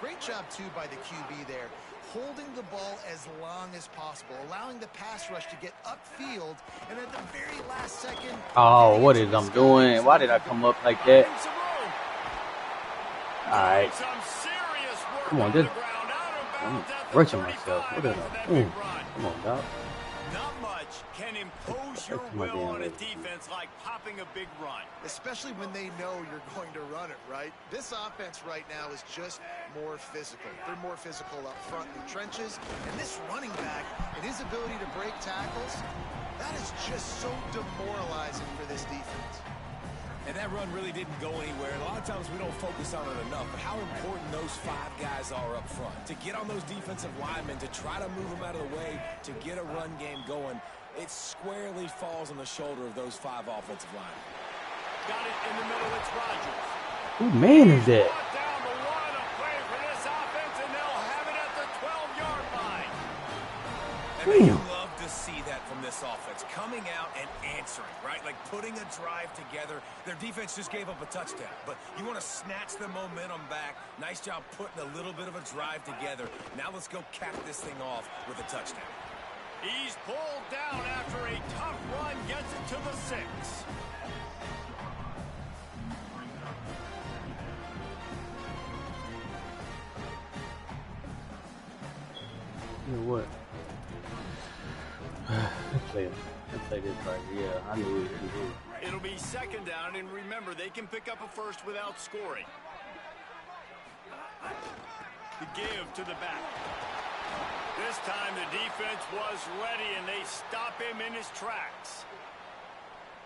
S4: Great job, too, by the QB there, holding the ball as long as possible, allowing the pass rush to get upfield, and at the very last second...
S1: Oh, what is I'm doing? Why did I come up like that? All right. Come on, this. I'm rushing myself. What is I doing? Come on, dog.
S2: Not much can impose your will on a defense like popping a big run.
S4: Especially when they know you're going to run it, right? This offense right now is just more physical. They're more physical up front in the trenches. And this running back and his ability to break tackles, that is just so demoralizing for this defense.
S5: And that run really didn't go anywhere. And a lot of times we don't focus on it enough. But how important those 5 guys are up front. To get on those defensive linemen, to try to move them out of the way, to get a run game going, it squarely falls on the shoulder of those 5 offensive linemen.
S2: Got it in the middle, it's Rodgers.
S1: Who man is that?
S2: Down the one, a play for this offense, and they'll have it at the 12-yard line.
S5: And you love to see that from this offense, coming out and answering, right? Like putting a drive together. Their defense just gave up a touchdown, but you want to snatch the momentum back. Nice job putting a little bit of a drive together. Now let's go cap this thing off with a touchdown.
S2: He's pulled down after a tough run, gets it to the 6.
S1: You know what? Let's play this right here. Yeah, I knew it.
S2: It'll be 2nd down, and remember, they can pick up a first without scoring. The give to the back. This time the defense was ready, and they stop him in his tracks.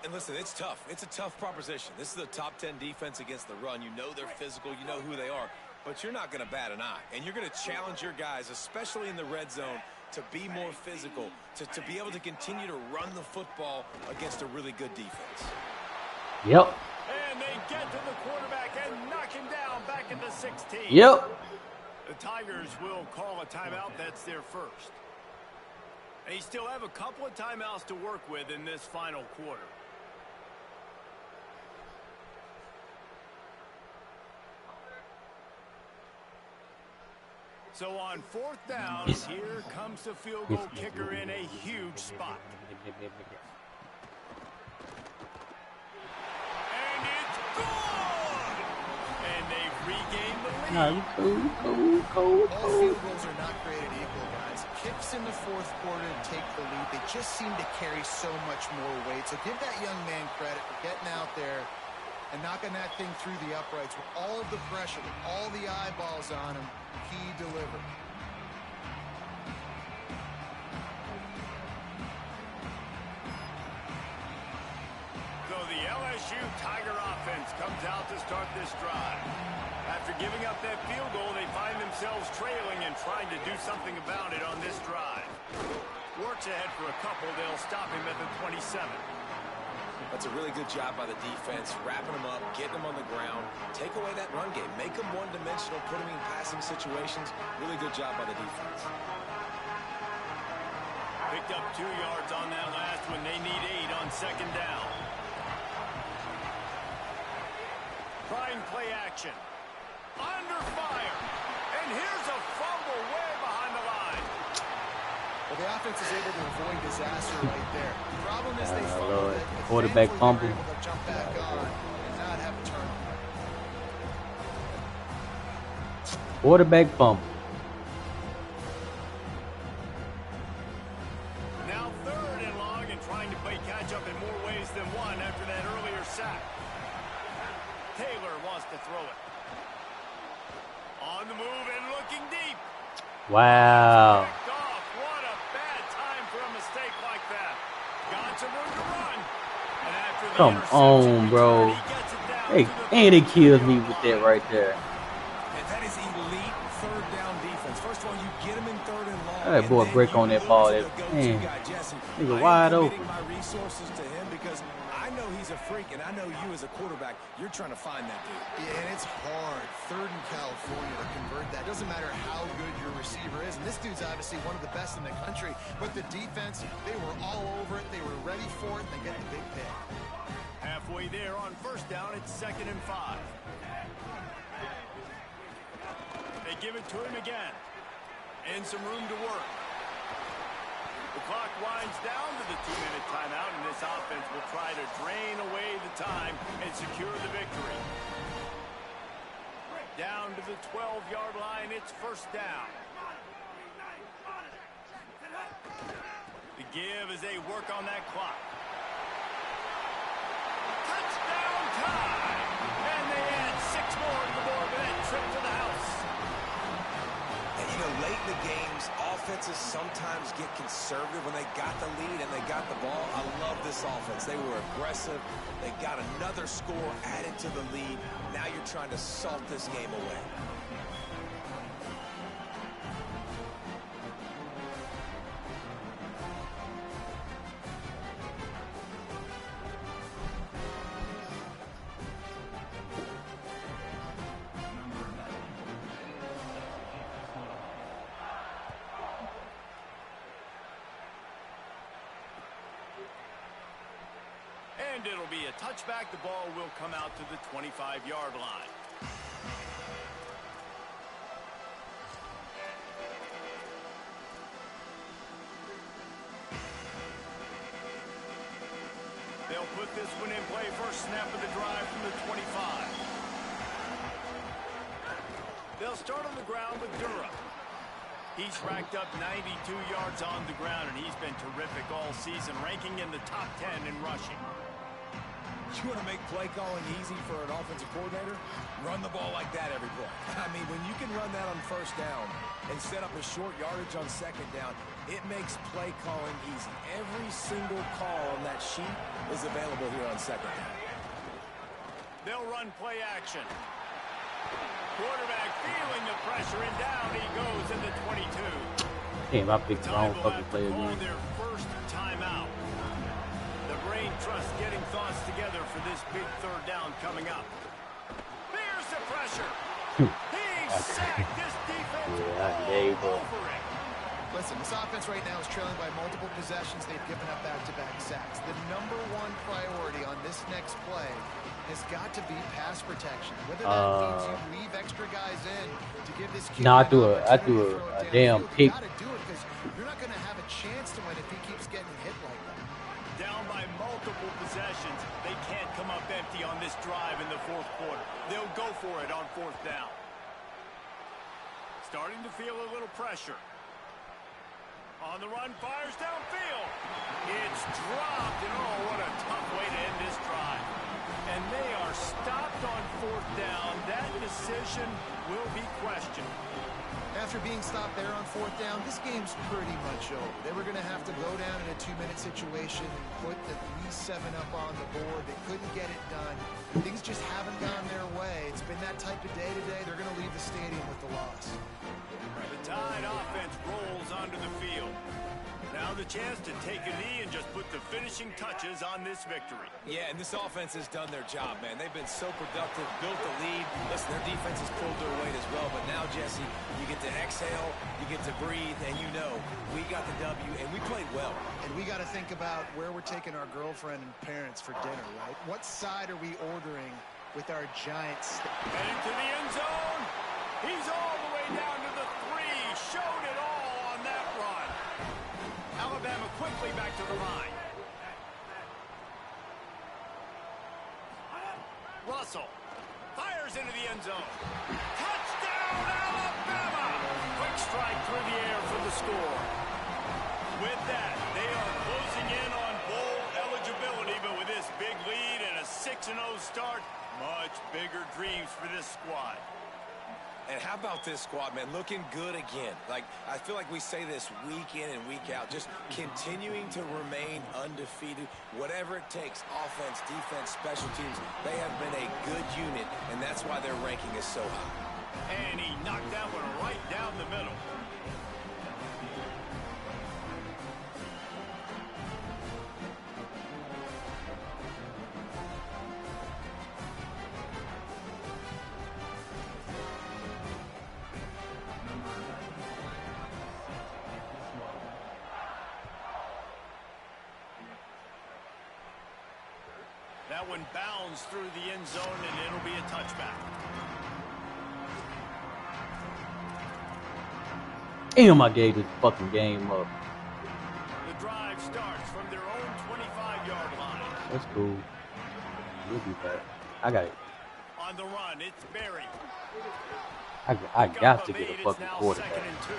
S5: And listen, it's tough. It's a tough proposition. This is a top 10 defense against the run. You know they're physical. You know who they are. But you're not going to bat an eye. And you're going to challenge your guys, especially in the red zone, to be more physical, to be able to continue to run the football against a really good defense.
S1: Yep.
S2: And they get to the quarterback and knock him down back at the 16.
S1: Yep.
S2: The Tigers will call a timeout. That's their first. They still have a couple of timeouts to work with in this final quarter. So on 4th down, here comes the field goal kicker in a huge spot. And it's gone! And they've regained the lead.
S1: No, cool.
S4: All field goals are not created equal, guys. kicks in the fourth quarter to take the lead. They just seem to carry so much more weight. So give that young man credit for getting out there and knocking that thing through the uprights with all of the pressure, with all the eyeballs on him. He delivered.
S2: So the LSU Tiger offense comes out to start this drive. After giving up that field goal, they find themselves trailing and trying to do something about it on this drive. Works ahead for a couple. They'll stop him at the 27.
S6: That's a really good job by the defense, wrapping them up, getting them on the ground, take away that run game, make them one-dimensional, put them in passing situations. Really good job by the defense.
S2: Picked up 2 yards on that last one. They need 8 on second down. Trying play action. Under fire. And here's a fumble way behind the line.
S4: Well, the offense is able to avoid disaster right there. The problem is they fumbled it.
S1: Quarterback fumble.
S4: Able to jump back on and not have a turnover.
S1: Quarterback fumble.
S2: Now 3rd and long and trying to play catch up in more ways than one after that earlier sack. Taylor wants to throw it. On the move and looking deep.
S1: Wow.
S2: What a bad time for a mistake like that. Got some room to run. And after the
S1: Come on, bro.
S2: he gets it down
S1: Hey, and it kills me with that right there.
S5: And that is elite third down defense. First of all, you get him in 3rd and long.
S1: That boy break on that ball. That man, nigga wide open.
S5: My resources to him because I know he's a freak, and I know you as a quarterback, you're trying to find that dude.
S4: Yeah, and it's hard. 3rd in California to convert that. Doesn't matter how good your receiver is. And this dude's obviously one of the best in the country. But the defense, they were all over it. They were ready for it, and they get the big pick.
S2: halfway there on first down. It's 2nd and 5. They give it to him again. And some room to work. The clock winds down to the 2-minute timeout, and this offense will try to drain away the time and secure the victory. Down to the 12-yard line, it's first down. The give as they work on that clock. Touchdown time! And they add 6 more to the board with that trip to the house.
S6: And, you know, late in the games, offenses sometimes get conservative when they got the lead and they got the ball. I love this offense. They were aggressive. They got another score added to the lead. Now you're trying to salt this game away.
S2: And it'll be a touchback. The ball will come out to the 25-yard line. They'll put this one in play. First snap of the drive from the 25. They'll start on the ground with Durham. He's racked up 92 yards on the ground, and he's been terrific all season, ranking in the top 10 in rushing.
S5: You want to make play calling easy for an offensive coordinator? Run the ball like that every play. I mean, when you can run that on first down and set up a short yardage on second down, it makes play calling easy. Every single call on that sheet is available here on second down.
S2: They'll run play action. Quarterback feeling the pressure, and down he goes in the 22.
S1: Damn, I picked the wrong fucking play again.
S2: Their first timeout. The brain trust getting thoughts together for this big third down coming up. There's the pressure. He's sacked. This defense all over it.
S4: Listen, this offense right now is trailing by multiple possessions. They've given up back-to-back sacks. The number one priority on this next play has got to be pass protection. Whether that means you leave extra guys in to give this kid
S1: I threw a damn pick.
S4: You got to do it because you're not going to have a chance to win if he keeps getting hit like that.
S2: Down by multiple possessions, they can't come up empty on this drive in the fourth quarter. They'll go for it on fourth down. Starting to feel a little pressure. On the run, fires downfield. It's dropped, and oh, what a tough way to end this drive. And they are stopped on 4th down. That decision will be questioned.
S4: After being stopped there on 4th down, this game's pretty much over. They were going to have to go down in a 2-minute situation and put at least 7 up on the board. They couldn't get it done. Things just haven't gone their way. It's been that type of day today. They're going to leave the stadium with the loss.
S2: The Tide offense rolls onto the field. Now the chance to take a knee and just put the finishing touches on this victory.
S6: Yeah, and this offense has done their job, man. They've been so productive, built the lead. Listen, their defense has pulled their weight as well. But now, Jesse, you get to exhale, you get to breathe, and you know we got the W, and we played well.
S4: And we got to think about where we're taking our girlfriend and parents for dinner, right? What side are we ordering with our giant steak?
S2: Heading to the end zone. He's all the way down to the 3. Showed it all on that run. Alabama quickly back to the line. Russell fires into the end zone. Touchdown, Alabama! Quick strike through the air for the score. With that, they are closing in on bowl eligibility, but with this big lead and a 6-0 start, much bigger dreams for this squad.
S6: And how about this squad, man? Looking good again. Like, I feel like we say this week in and week out, just continuing to remain undefeated, whatever it takes, offense, defense, special teams. They have been a good unit, and that's why their ranking is so high.
S2: And he knocked that one right down the middle. That one bounds through the end zone, and it'll be a touchback.
S1: Damn, I gave this fucking game up.
S2: The drive starts from their own 25-yard line.
S1: That's cool. We'll be back. I got it.
S2: On the run, it's Berry.
S1: I got to get a fucking quarterback.
S2: 2nd and 2.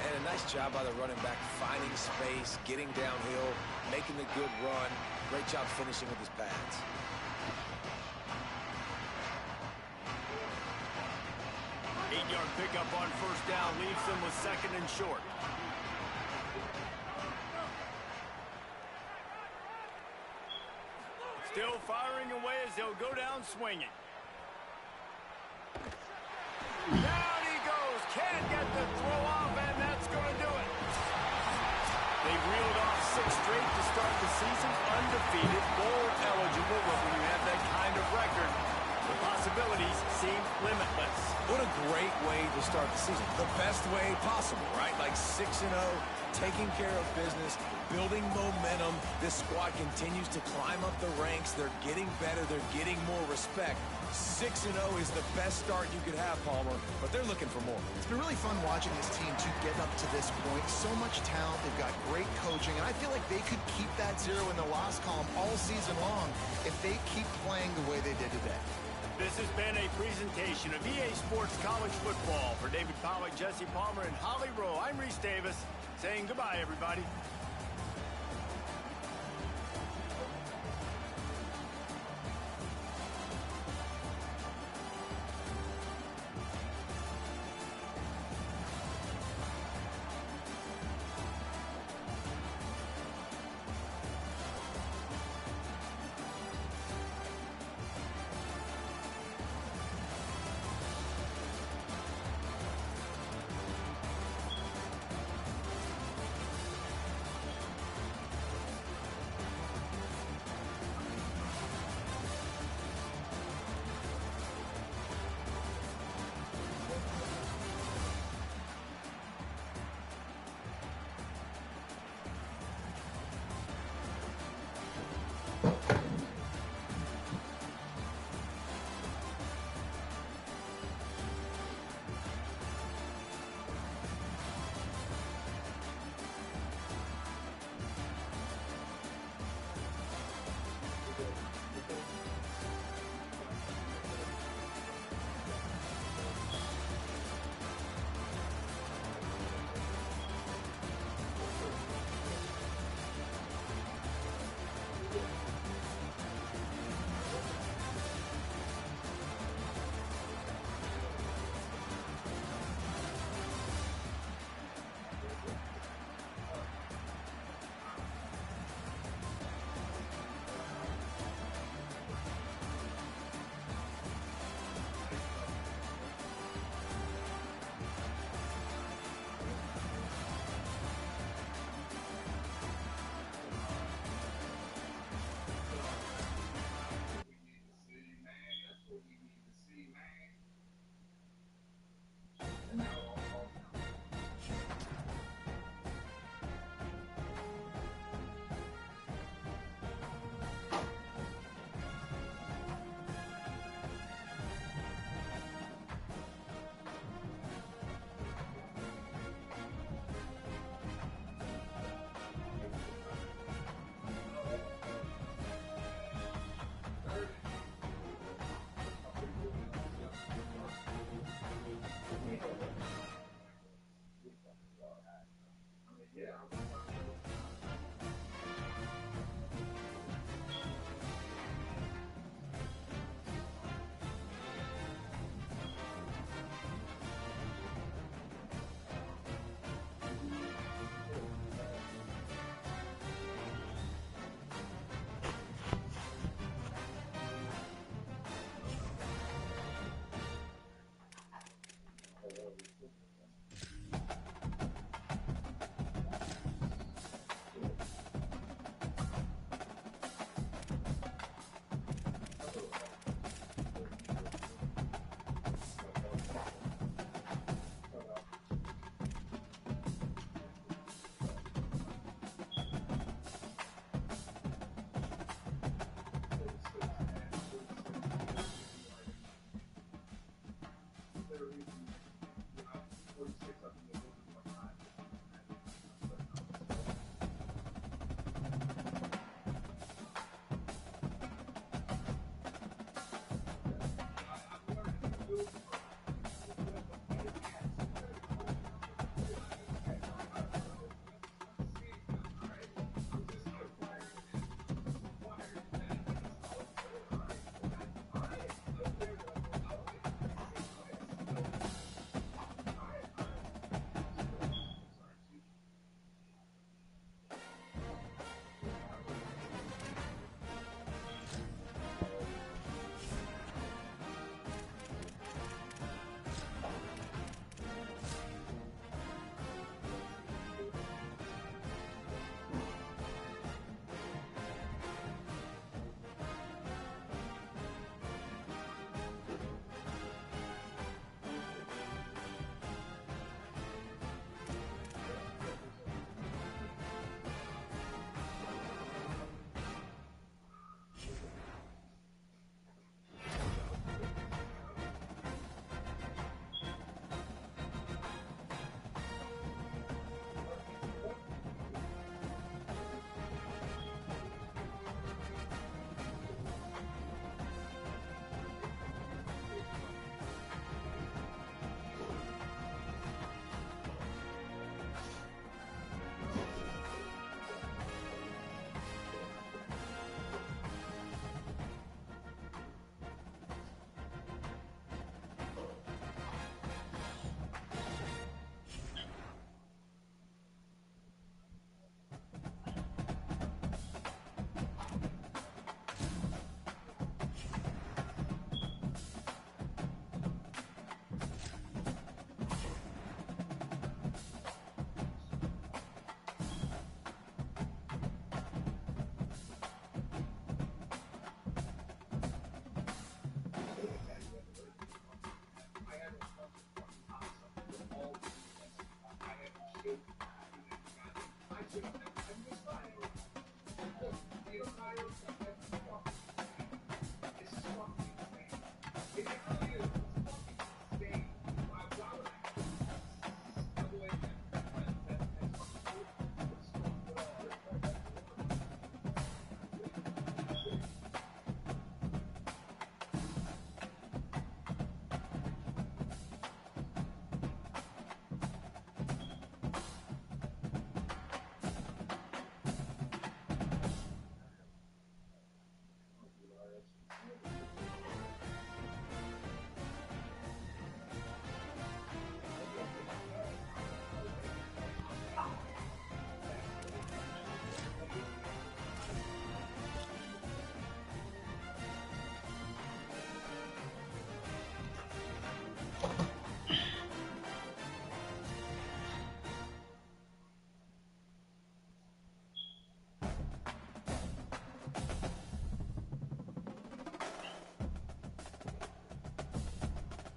S6: And a nice job by the running back, finding space, getting downhill, making the good run. Great job finishing with his pads.
S2: Eight-yard pickup on 1st down leaves them with 2nd and short. Still firing away as they'll go down swinging. Down he goes. Can't get the throw off, and that's going to do it. They've reeled off 6 straight to start the season, undefeated, bowl eligible, but when you have that kind of record, the possibilities seem limitless.
S6: What a great way to start the season. The best way possible, right? Like 6-0, taking care of business, building momentum. This squad continues to climb up the ranks. They're getting better. They're getting more respect. 6-0 is the best start you could have, Palmer, but they're looking for more.
S4: It's been really fun watching this team to get up to this point. So much talent. They've got great coaching, and I feel like they could keep that 0 in the loss column all season long if they keep playing the way they did today.
S2: This has been a presentation of EA Sports College Football. For David Pollack, Jesse Palmer, and Holly Rowe, I'm Reese Davis, saying goodbye, everybody.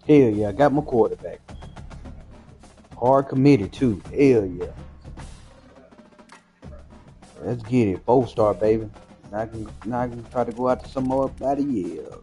S1: Hell yeah, I got my quarterback. Hard committed too. Hell yeah. Let's get it. 4-star, baby. Now I can try to go out to some more about years.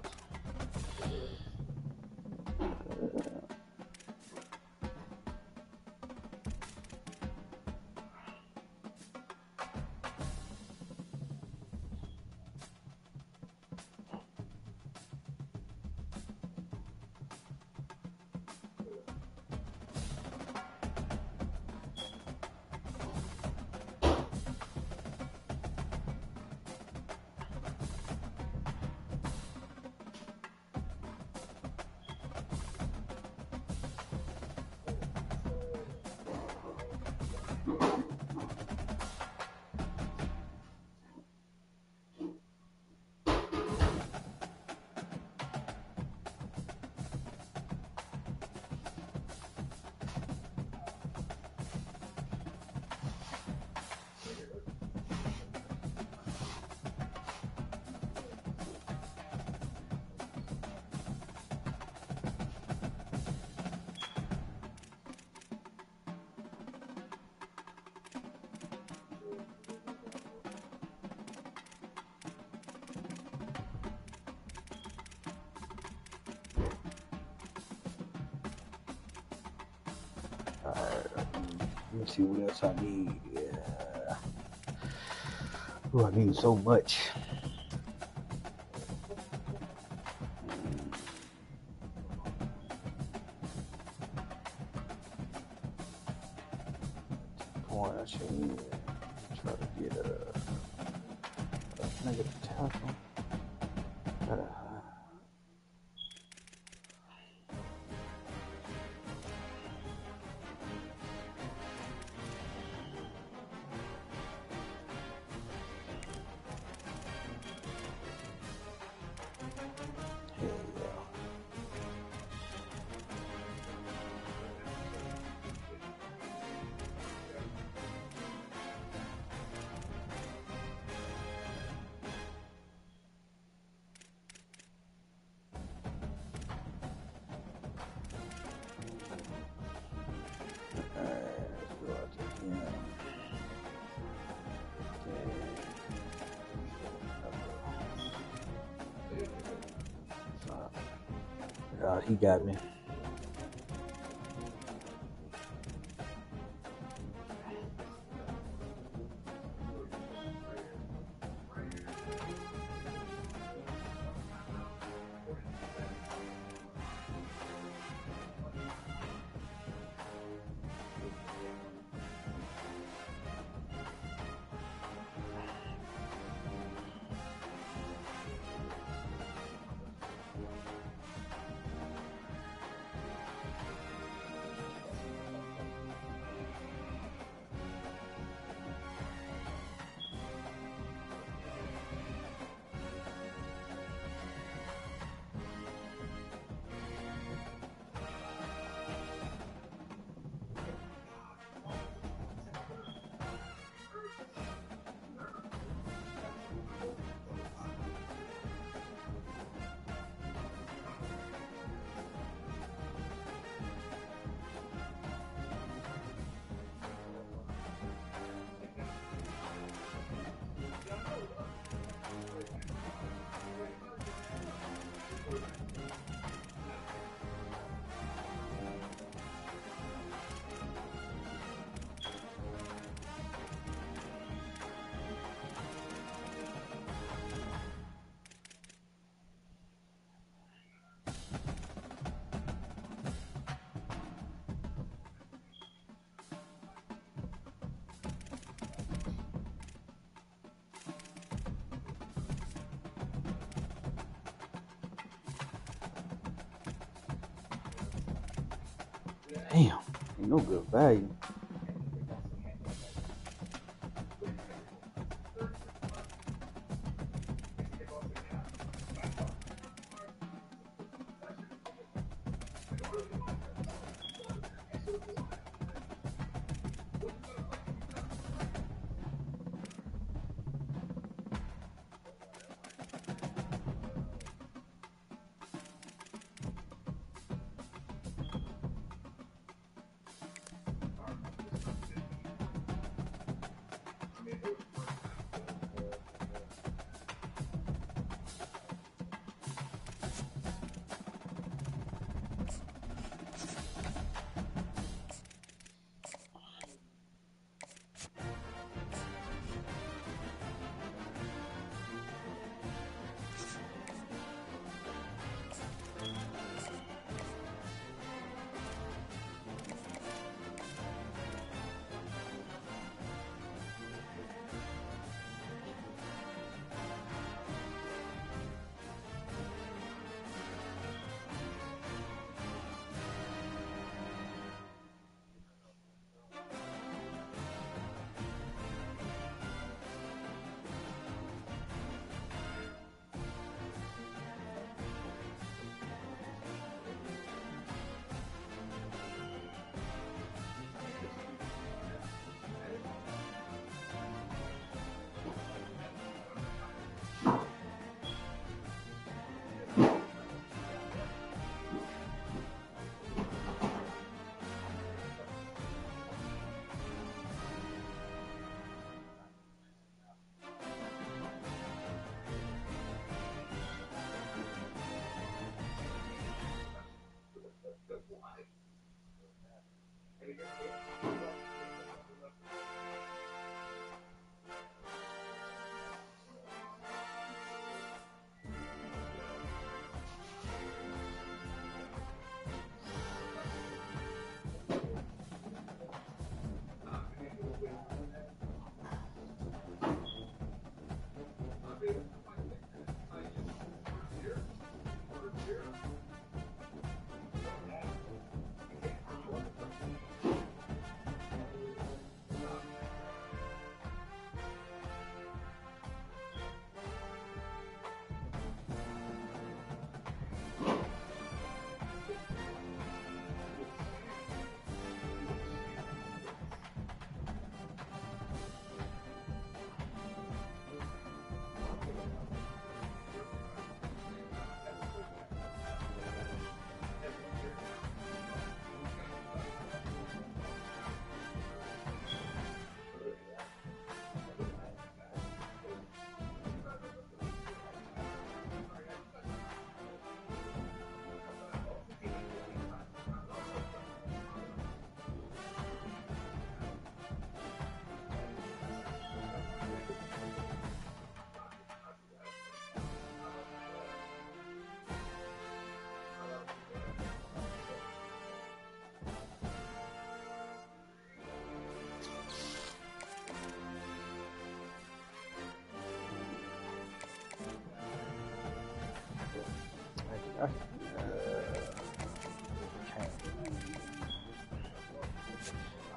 S1: Let me see what else I need. Yeah. Oh, I need so much. Point I should try to get can I get a tackle? He got me. Damn, ain't no good value.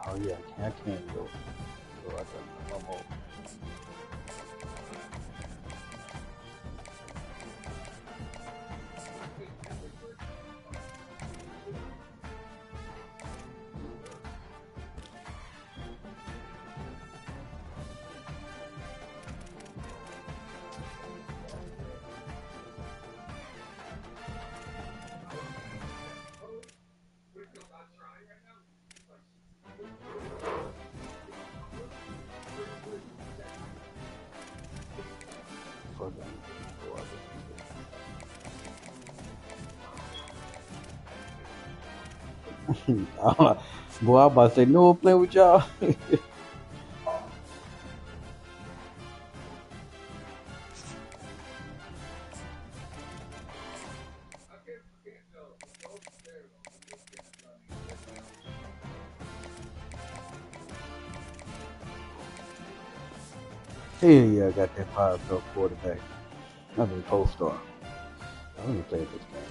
S1: Oh yeah, I can't go. So I got no more. Boy, I'm about to say, no one playing with y'all. Hell yeah, I got that 5-star quarterback. I mean, 4-star. I only played this game.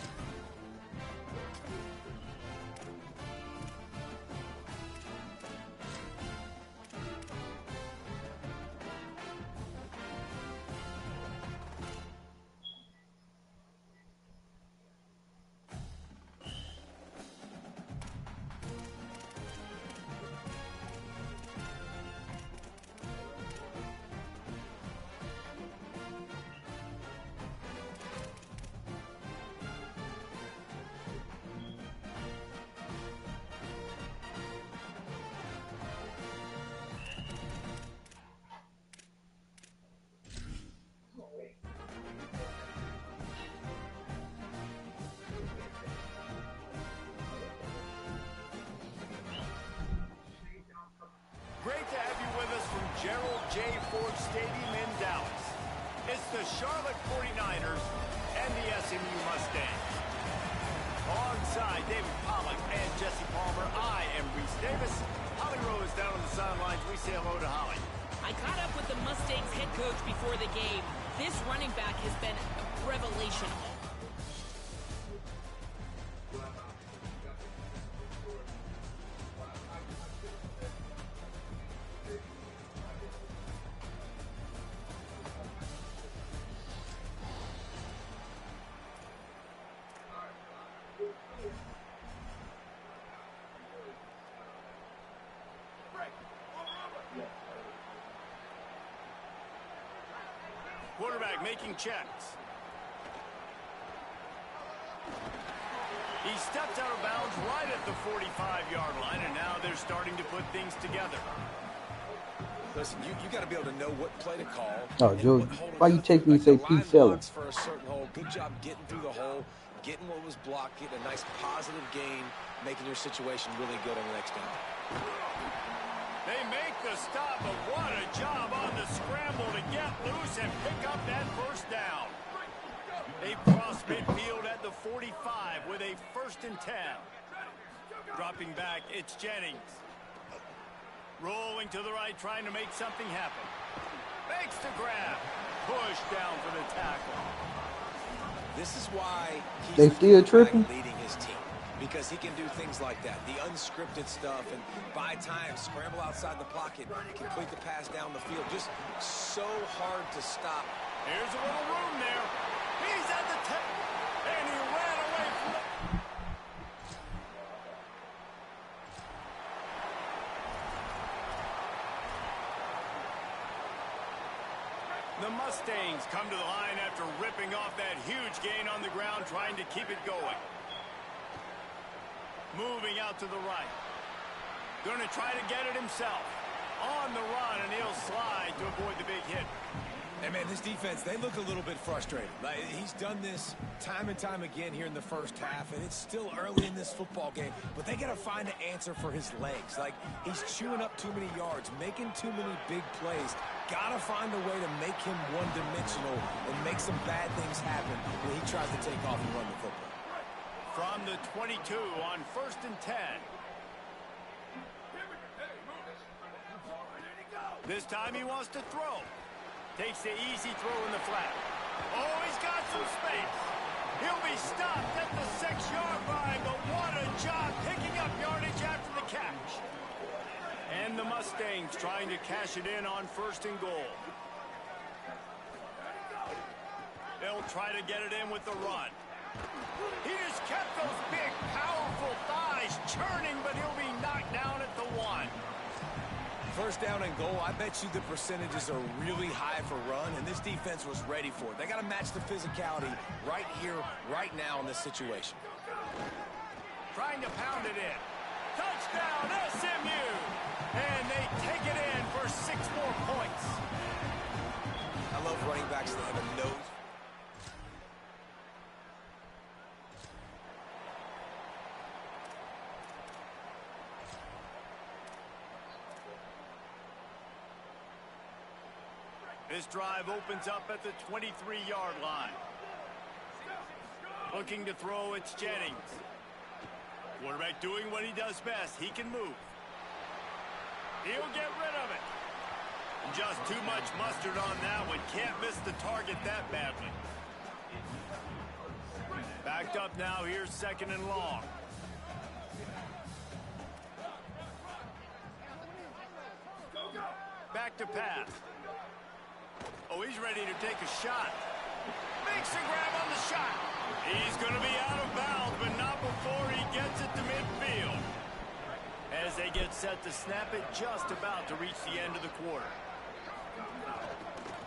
S2: Ford Stadium in Dallas. It's the Charlotte 49ers and the SMU Mustangs. Alongside David Pollack and Jesse Palmer, I am Reese Davis. Holly Rowe is down on the sidelines. We say hello to Holly.
S3: I caught up with the Mustangs head coach before the game. This running back has been a revelation.
S2: Quarterback making checks. He stepped out of bounds right at the 45-yard line, and now they're starting to put things together.
S6: Listen, you got to be able to know what play to call.
S1: Oh, Joe, why you take me and say keep selling?
S6: For a certain hole. Good job getting through the hole, getting what was blocked, getting a nice positive gain, making your situation really good on the next down.
S2: They make the stop, but what a job on the scramble to get loose and pick up that first down. They cross midfield at the 45 with a 1st and 10. Dropping back, it's Jennings. Rolling to the right, trying to make something happen. Makes the grab. Push down for the tackle.
S6: This is why
S1: They still tripping?
S6: leading his team. Because he can do things like that, the unscripted stuff, and buy time, scramble outside the pocket, complete the pass down the field. Just so hard to stop.
S2: Here's a little room there. He's at the 10, and he ran away from it. The Mustangs come to the line after ripping off that huge gain on the ground, trying to keep it going. Moving out to the right. Going to try to get it himself. On the run, and he'll slide to avoid the big hit.
S5: Hey, man, this defense, they look a little bit frustrated. Like, he's done this time and time again here in the first half, and it's still early in this football game, but they got to find an answer for his legs. Like, he's chewing up too many yards, making too many big plays. Got to find a way to make him one-dimensional and make some bad things happen when he tries to take off and run the football.
S2: From the 22 on 1st and 10. This time he wants to throw. Takes the easy throw in the flat. Oh, he's got some space. He'll be stopped at the 6-yard line, but what a job picking up yardage after the catch. And the Mustangs trying to cash it in on 1st and goal. They'll try to get it in with the run. He just kept those big, powerful thighs churning, but he'll be knocked down at the 1.
S5: 1st down and goal, I bet you the percentages are really high for run, and this defense was ready for it. They got to match the physicality right here, right now in this situation.
S2: Trying to pound it in. Touchdown, SMU! And they take it in for 6 more points.
S6: I love running backs that have a nose.
S2: This drive opens up at the 23-yard line. Looking to throw, it's Jennings. Quarterback doing what he does best. He can move. He'll get rid of it. Just too much mustard on that one. Can't miss the target that badly. Backed up now. Here's 2nd and long. Back to pass. Oh, he's ready to take a shot. Makes a grab on the shot. He's going to be out of bounds, but not before he gets it to midfield. As they get set to snap it, just about to reach the end of the quarter.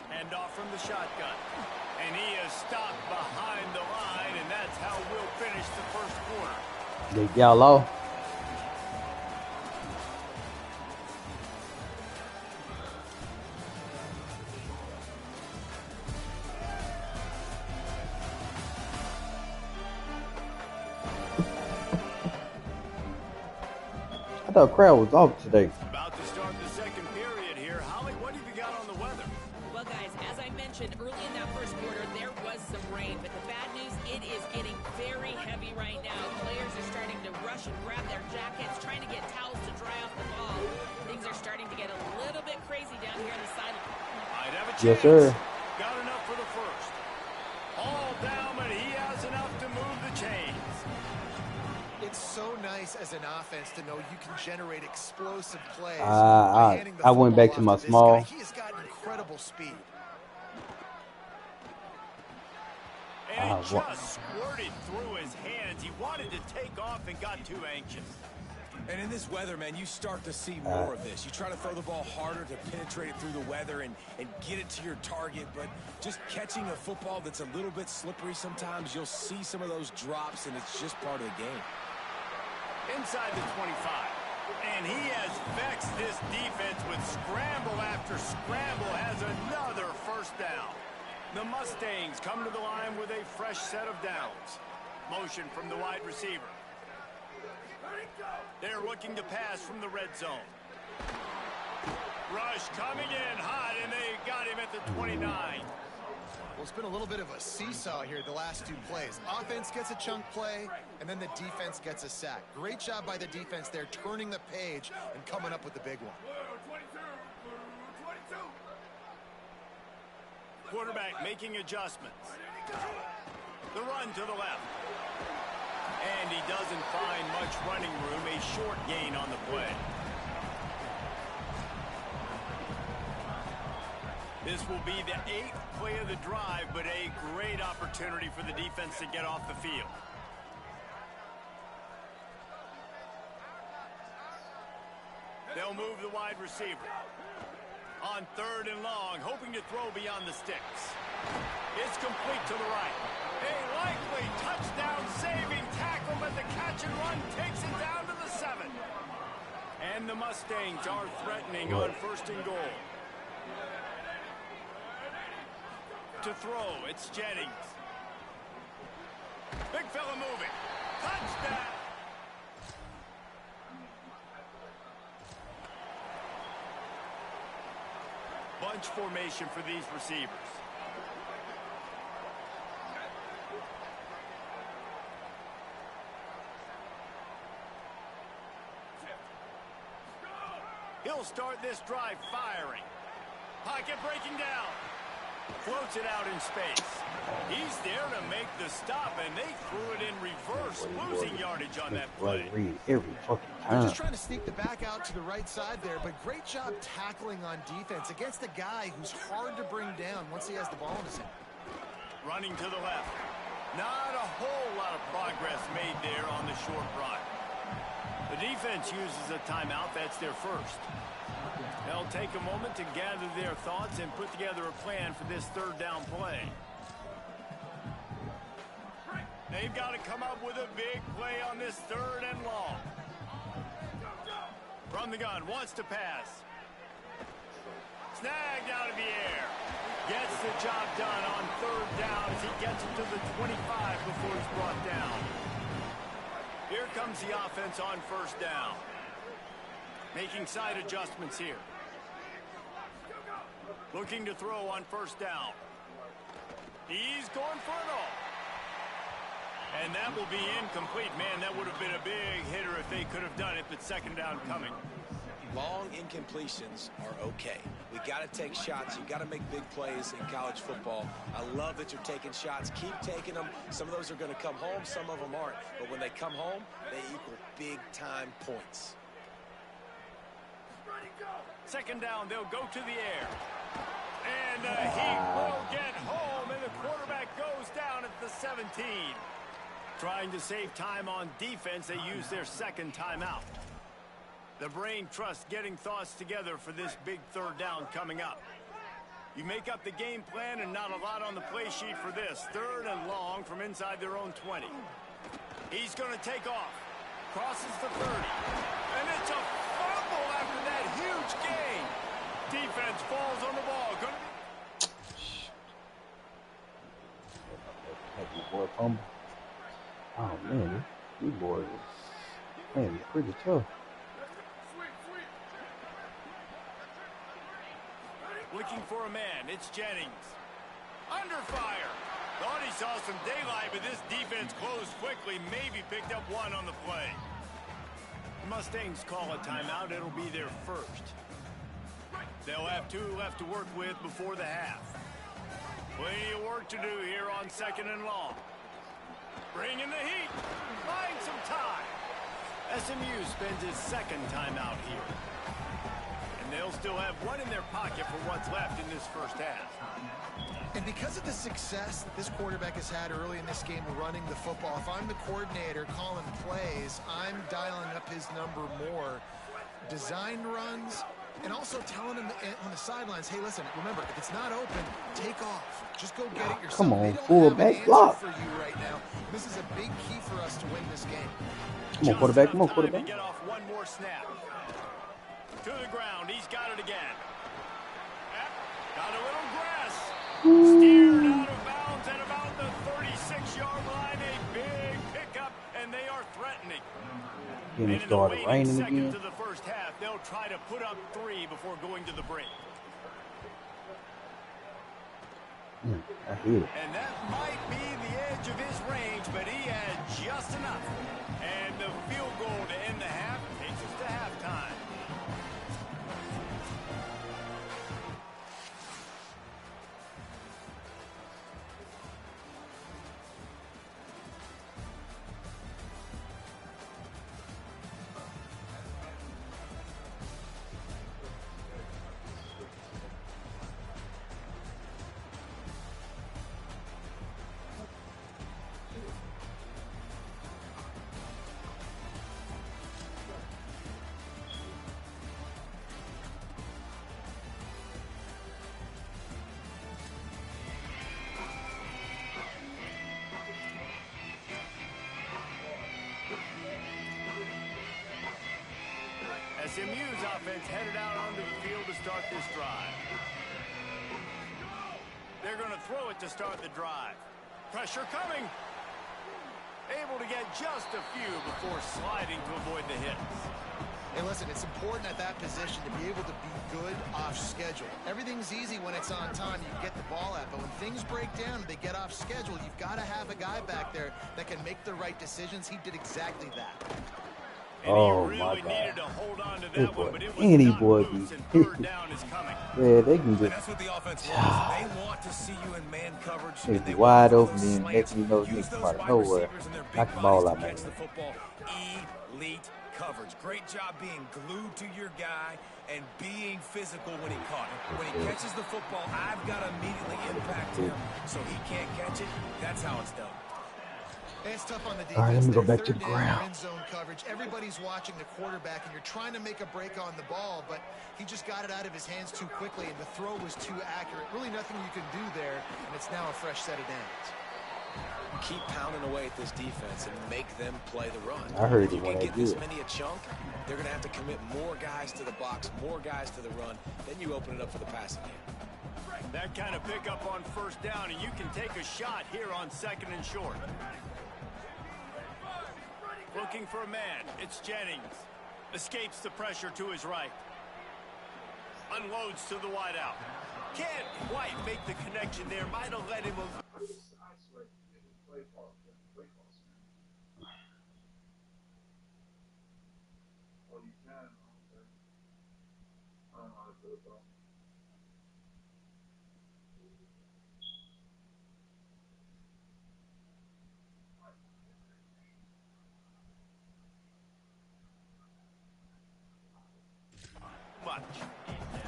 S2: Hand off from the shotgun. And he is stopped behind the line, and that's how we'll finish the 1st quarter.
S1: They yellow. I thought crowd was off today.
S2: About to start the 2nd period here. Holly, what have you got on
S1: Yes, sir.
S2: Got enough for the first. All down, but he has enough to move the chains.
S4: It's so nice as an offense to know you can generate explosive plays. I
S1: went back to my small.
S4: He has got incredible speed.
S2: And it just squirted through his hands. He wanted to take off and got too anxious.
S5: And in this weather, man, you start to see more of this. You try to throw the ball harder to penetrate it through the weather and get it to your target, but just catching a football that's a little bit slippery sometimes, you'll see some of those drops, and it's just part of the game.
S2: Inside the 25. And he has vexed this defense with scramble after scramble, has another first down. The Mustangs come to the line with a fresh set of downs. Motion from the wide receiver. They're looking to pass from the red zone. Rush coming in hot, and they got him at the 29.
S4: Well, it's been a little bit of a seesaw here the last two plays. Offense gets a chunk play, and then the defense gets a sack. Great job by the defense there, turning the page and coming up with the big one.
S2: Quarterback making adjustments. The run to the left. And he doesn't find much running room. A short gain on the play. This will be the 8th play of the drive, but a great opportunity for the defense to get off the field. They'll move the wide receiver. On 3rd and long, hoping to throw beyond the sticks. It's complete to the right. A likely touchdown-saving tackle, but the catch and run takes it down to the 7. And the Mustangs are threatening on 1st and goal. To throw, it's Jennings. Big fella moving. Touchdown! Bunch formation for these receivers. He'll start this drive firing. Pocket breaking down. Floats it out in space. He's there to make the stop, and they threw it in reverse, losing yardage on that play.
S1: Every fucking
S4: They're
S1: time.
S4: just trying to sneak the back out to the right side there, but great job tackling on defense against a guy who's hard to bring down once he has the ball in his hand.
S2: Running to the left. Not a whole lot of progress made there on the short run. The defense uses a timeout. That's their first. They'll take a moment to gather their thoughts and put together a plan for this 3rd down play. They've got to come up with a big play on this 3rd and long. From the gun, wants to pass. Snagged out of the air. Gets the job done on 3rd down as he gets it to the 25 before he's brought down. Here comes the offense on 1st down. Making side adjustments here. Looking to throw on 1st down. He's going for it all. And that will be incomplete. Man, that would have been a big hitter if they could have done it, but 2nd down coming.
S6: Long incompletions are okay. We got to take shots. You got to make big plays in college football. I love that you're taking shots. Keep taking them. Some of those are going to come home. Some of them aren't. But when they come home, they equal big-time points.
S2: 2nd down, they'll go to the air. And he will get home, and the quarterback goes down at the 17. Trying to save time on defense, they use their 2nd timeout. The brain trust getting thoughts together for this big 3rd down coming up. You make up the game plan and not a lot on the play sheet for this. 3rd and long from inside their own 20. He's going to take off. Crosses the 30. And it's a fumble after that huge gain. Defense falls on the ball.
S1: Oh man, these boys is playing pretty tough.
S2: Looking for a man. It's Jennings. Under fire. Thought he saw some daylight, but this defense closed quickly. Maybe picked up one on the play. The Mustangs call a timeout. It'll be their first. They'll have 2 left to work with before the half. Plenty of work to do here on 2nd and long. Bring in the heat. Buying some time. SMU spends his 2nd timeout here. And they'll still have 1 in their pocket for what's left in this first half.
S4: And because of the success that this quarterback has had early in this game running the football, if I'm the coordinator calling plays, I'm dialing up his number more. Designed runs, and also telling him on the sidelines, hey, listen, remember, if it's not open, take off. Just go get it yourself.
S1: Come on,
S4: they don't
S1: full
S4: have
S1: back
S4: an
S1: block.
S4: answer for you right now. This is a big key for us to win this game.
S1: Come on, quarterback. Come on, quarterback.
S2: Get off 1 more snap. To the ground. He's got it again. Got a little grass. Steered out of bounds at about the 36-yard line. A big pickup, and they are threatening.
S1: And it started raining again.
S2: To the first half, they'll try to put up 3 before going to the break.
S1: I hear it.
S2: And that might be the edge of his range, but he had just enough. And the field goal to end the half takes us to halftime. SMU's offense headed out onto the field to start this drive. They're going to throw it to start the drive. Pressure coming. Able to get just a few before sliding to avoid the hits.
S4: Hey, listen, it's important at that position to be able to be good off schedule. Everything's easy when it's on time. You get the ball out. But when things break down and they get off schedule, you've got to have a guy back there that can make the right decisions. He did exactly that.
S1: Oh my God! This boy, any boy be. Yeah, they can just.
S5: That's what the offense wants. They want to see you in man coverage.
S1: They be wide open, and next thing you know, niggas come out of nowhere, knock the ball out, man.
S5: Elite coverage. Great job being glued to your guy and being physical when he caught it. When he catches the football, I've got to immediately impact him so he can't catch it. That's how it's done.
S4: It's tough on the defense.
S1: All right, let me go back to the
S4: Third down,
S1: ground.
S4: end zone coverage. Everybody's watching the quarterback, and you're trying to make a break on the ball, but he just got it out of his hands too quickly, and the throw was too accurate. Really nothing you can do there, and it's now a fresh set of downs.
S6: Keep pounding away at this defense and make them play the run.
S1: I heard
S6: if you
S1: it when
S6: can
S1: I
S6: get
S1: did.
S6: this many a chunk, they're going to have to commit more guys to the box, more guys to the run. Then you open it up for the passing game.
S2: That kind of pickup on first down, and you can take a shot here on 2nd and short. Looking for a man. It's Jennings. Escapes the pressure to his right. Unloads to the wideout. Can't quite make the connection there. Might have let him.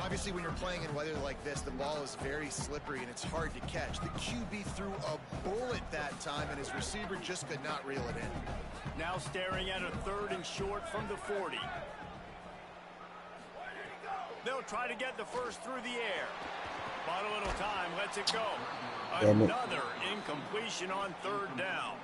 S4: Obviously, when you're playing in weather like this, the ball is very slippery and it's hard to catch. The QB threw a bullet that time, and his receiver just could not reel it in.
S2: Now staring at a 3rd and short from the 40. They'll try to get the first through the air. Bought a little time, lets it go. Another incompletion on 3rd down.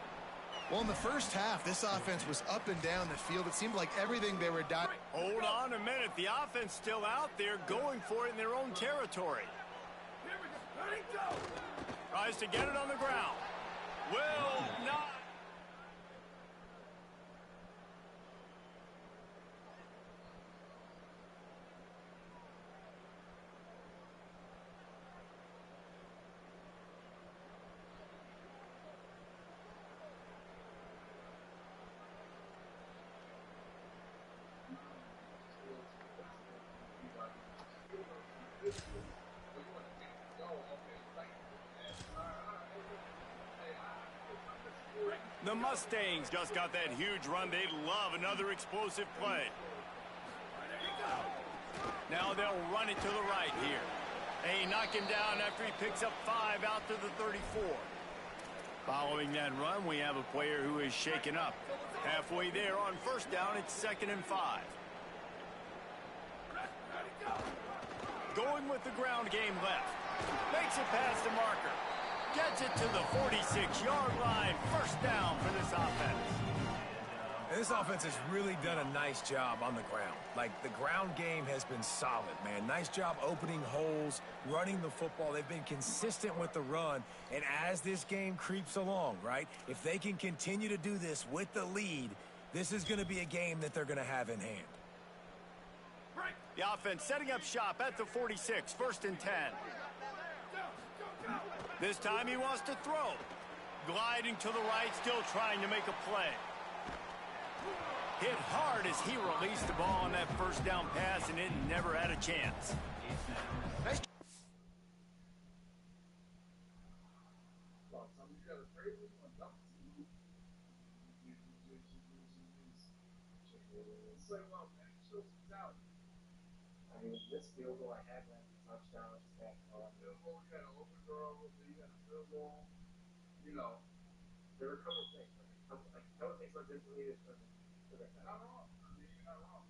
S4: Well, in the first half, this offense was up and down the field. It seemed like everything they were doing.
S2: Hold on a minute. The offense still out there going for it in their own territory. Tries to get it on the ground. Will not. Mustangs just got that huge run. They love another explosive play. Now they'll run it to the right here. They knock him down after he picks up 5 out to the 34. Following that run, we have a player who is shaken up. Halfway there on first down, it's 2nd and 5. Going with the ground game left. Makes it past the marker. Gets it to the 46-yard line. First down for this offense.
S5: And this offense has really done a nice job on the ground. Like, the ground game has been solid, man. Nice job opening holes, running the football. They've been consistent with the run. And as this game creeps along, right, if they can continue to do this with the lead, this is going to be a game that they're going to have in hand.
S2: The offense setting up shop at the 46, 1st and 10. This time he wants to throw. Gliding to the right, still trying to make a play. Hit hard as he released the ball on that first down pass, and it never had a chance. Nice.
S8: I mean, this field goal I had left a touchdown, just that field goal, you had an overthrow, you had a field goal. You know, there were a couple of things. Like a couple of things went differently this time. You're not wrong. I mean, you're not wrong.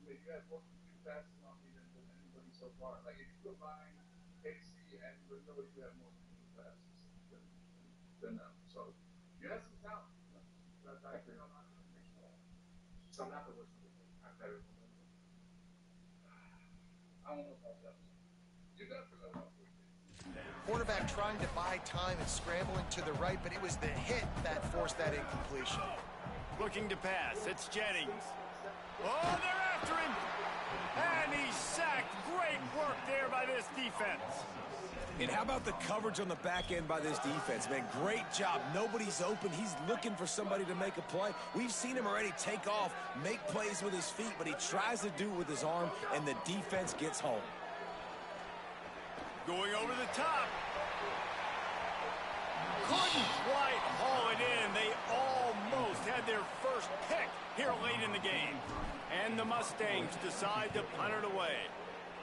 S8: You had more complete passes on me than anybody so far. Like, if you combine KC and Brazil, you have more complete passes than them. So, you have some talent. That's accurate. So I'm not the worst of it. I'm better than them. I don't know about that. You definitely know.
S4: Quarterback trying to buy time and scrambling to the right, but it was the hit that forced that incompletion.
S2: Looking to pass. It's Jennings. Oh, they're after him. And he's sacked. Great work there by this defense.
S5: And how about the coverage on the back end by this defense, man? Great job. Nobody's open. He's looking for somebody to make a play. We've seen him already take off, make plays with his feet, but he tries to do it with his arm, and the defense gets home.
S2: Going over the top. Couldn't quite haul it in. They almost had their first pick here late in the game. And the Mustangs decide to punt it away.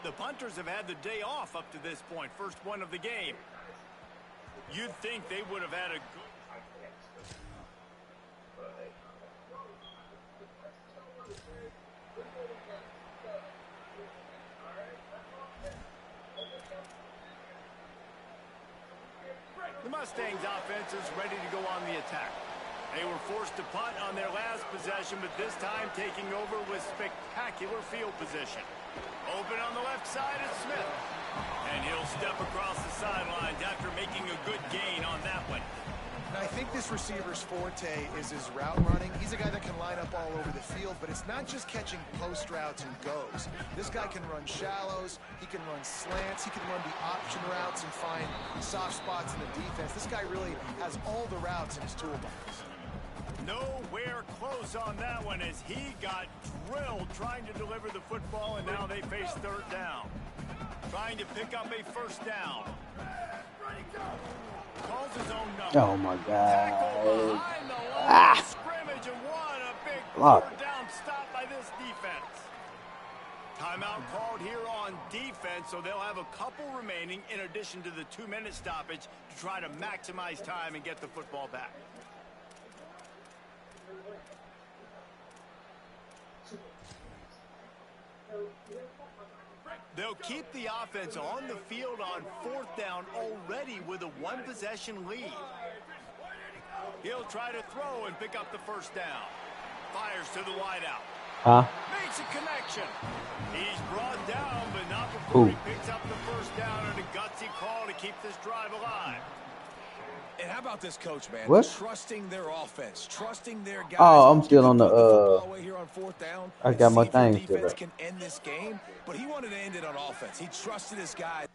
S2: The punters have had the day off up to this point, first one of the game. You'd think they would have had a good... The Mustangs offense is ready to go on the attack. They were forced to punt on their last possession, but this time taking over with spectacular field position. Open on the left side is Smith. And he'll step across the sidelines after making a good gain on that one.
S4: And I think this receiver's forte is his route running. He's a guy that can line up all over the field, but it's not just catching post routes and goes. This guy can run shallows, he can run slants, he can run the option routes and find soft spots in the defense. This guy really has all the routes in his toolbox.
S2: Nowhere close on that one as he got drilled trying to deliver the football, and now they face third down. Trying to pick up a first down. Calls his own number.
S1: Oh my God.
S2: Behind the line of scrimmage, and what a big third down stop by this defense. Timeout called here on defense, so they'll have a couple remaining in addition to the 2-minute stoppage to try to maximize time and get the football back. They'll keep the offense on the field on fourth down already with a one-possession lead. He'll try to throw and pick up the first down. Fires to the wideout. Makes a connection. He's brought down, but not before he picks up the first down and a gutsy call to keep this drive alive.
S5: And how about this coach, man?
S1: What?
S5: Trusting their offense, trusting their guys.
S1: Oh, I'm still on the
S5: here on fourth down.
S1: I got my thing
S5: still. Defense can end this game, but he wanted to end it on offense. He trusted his guys.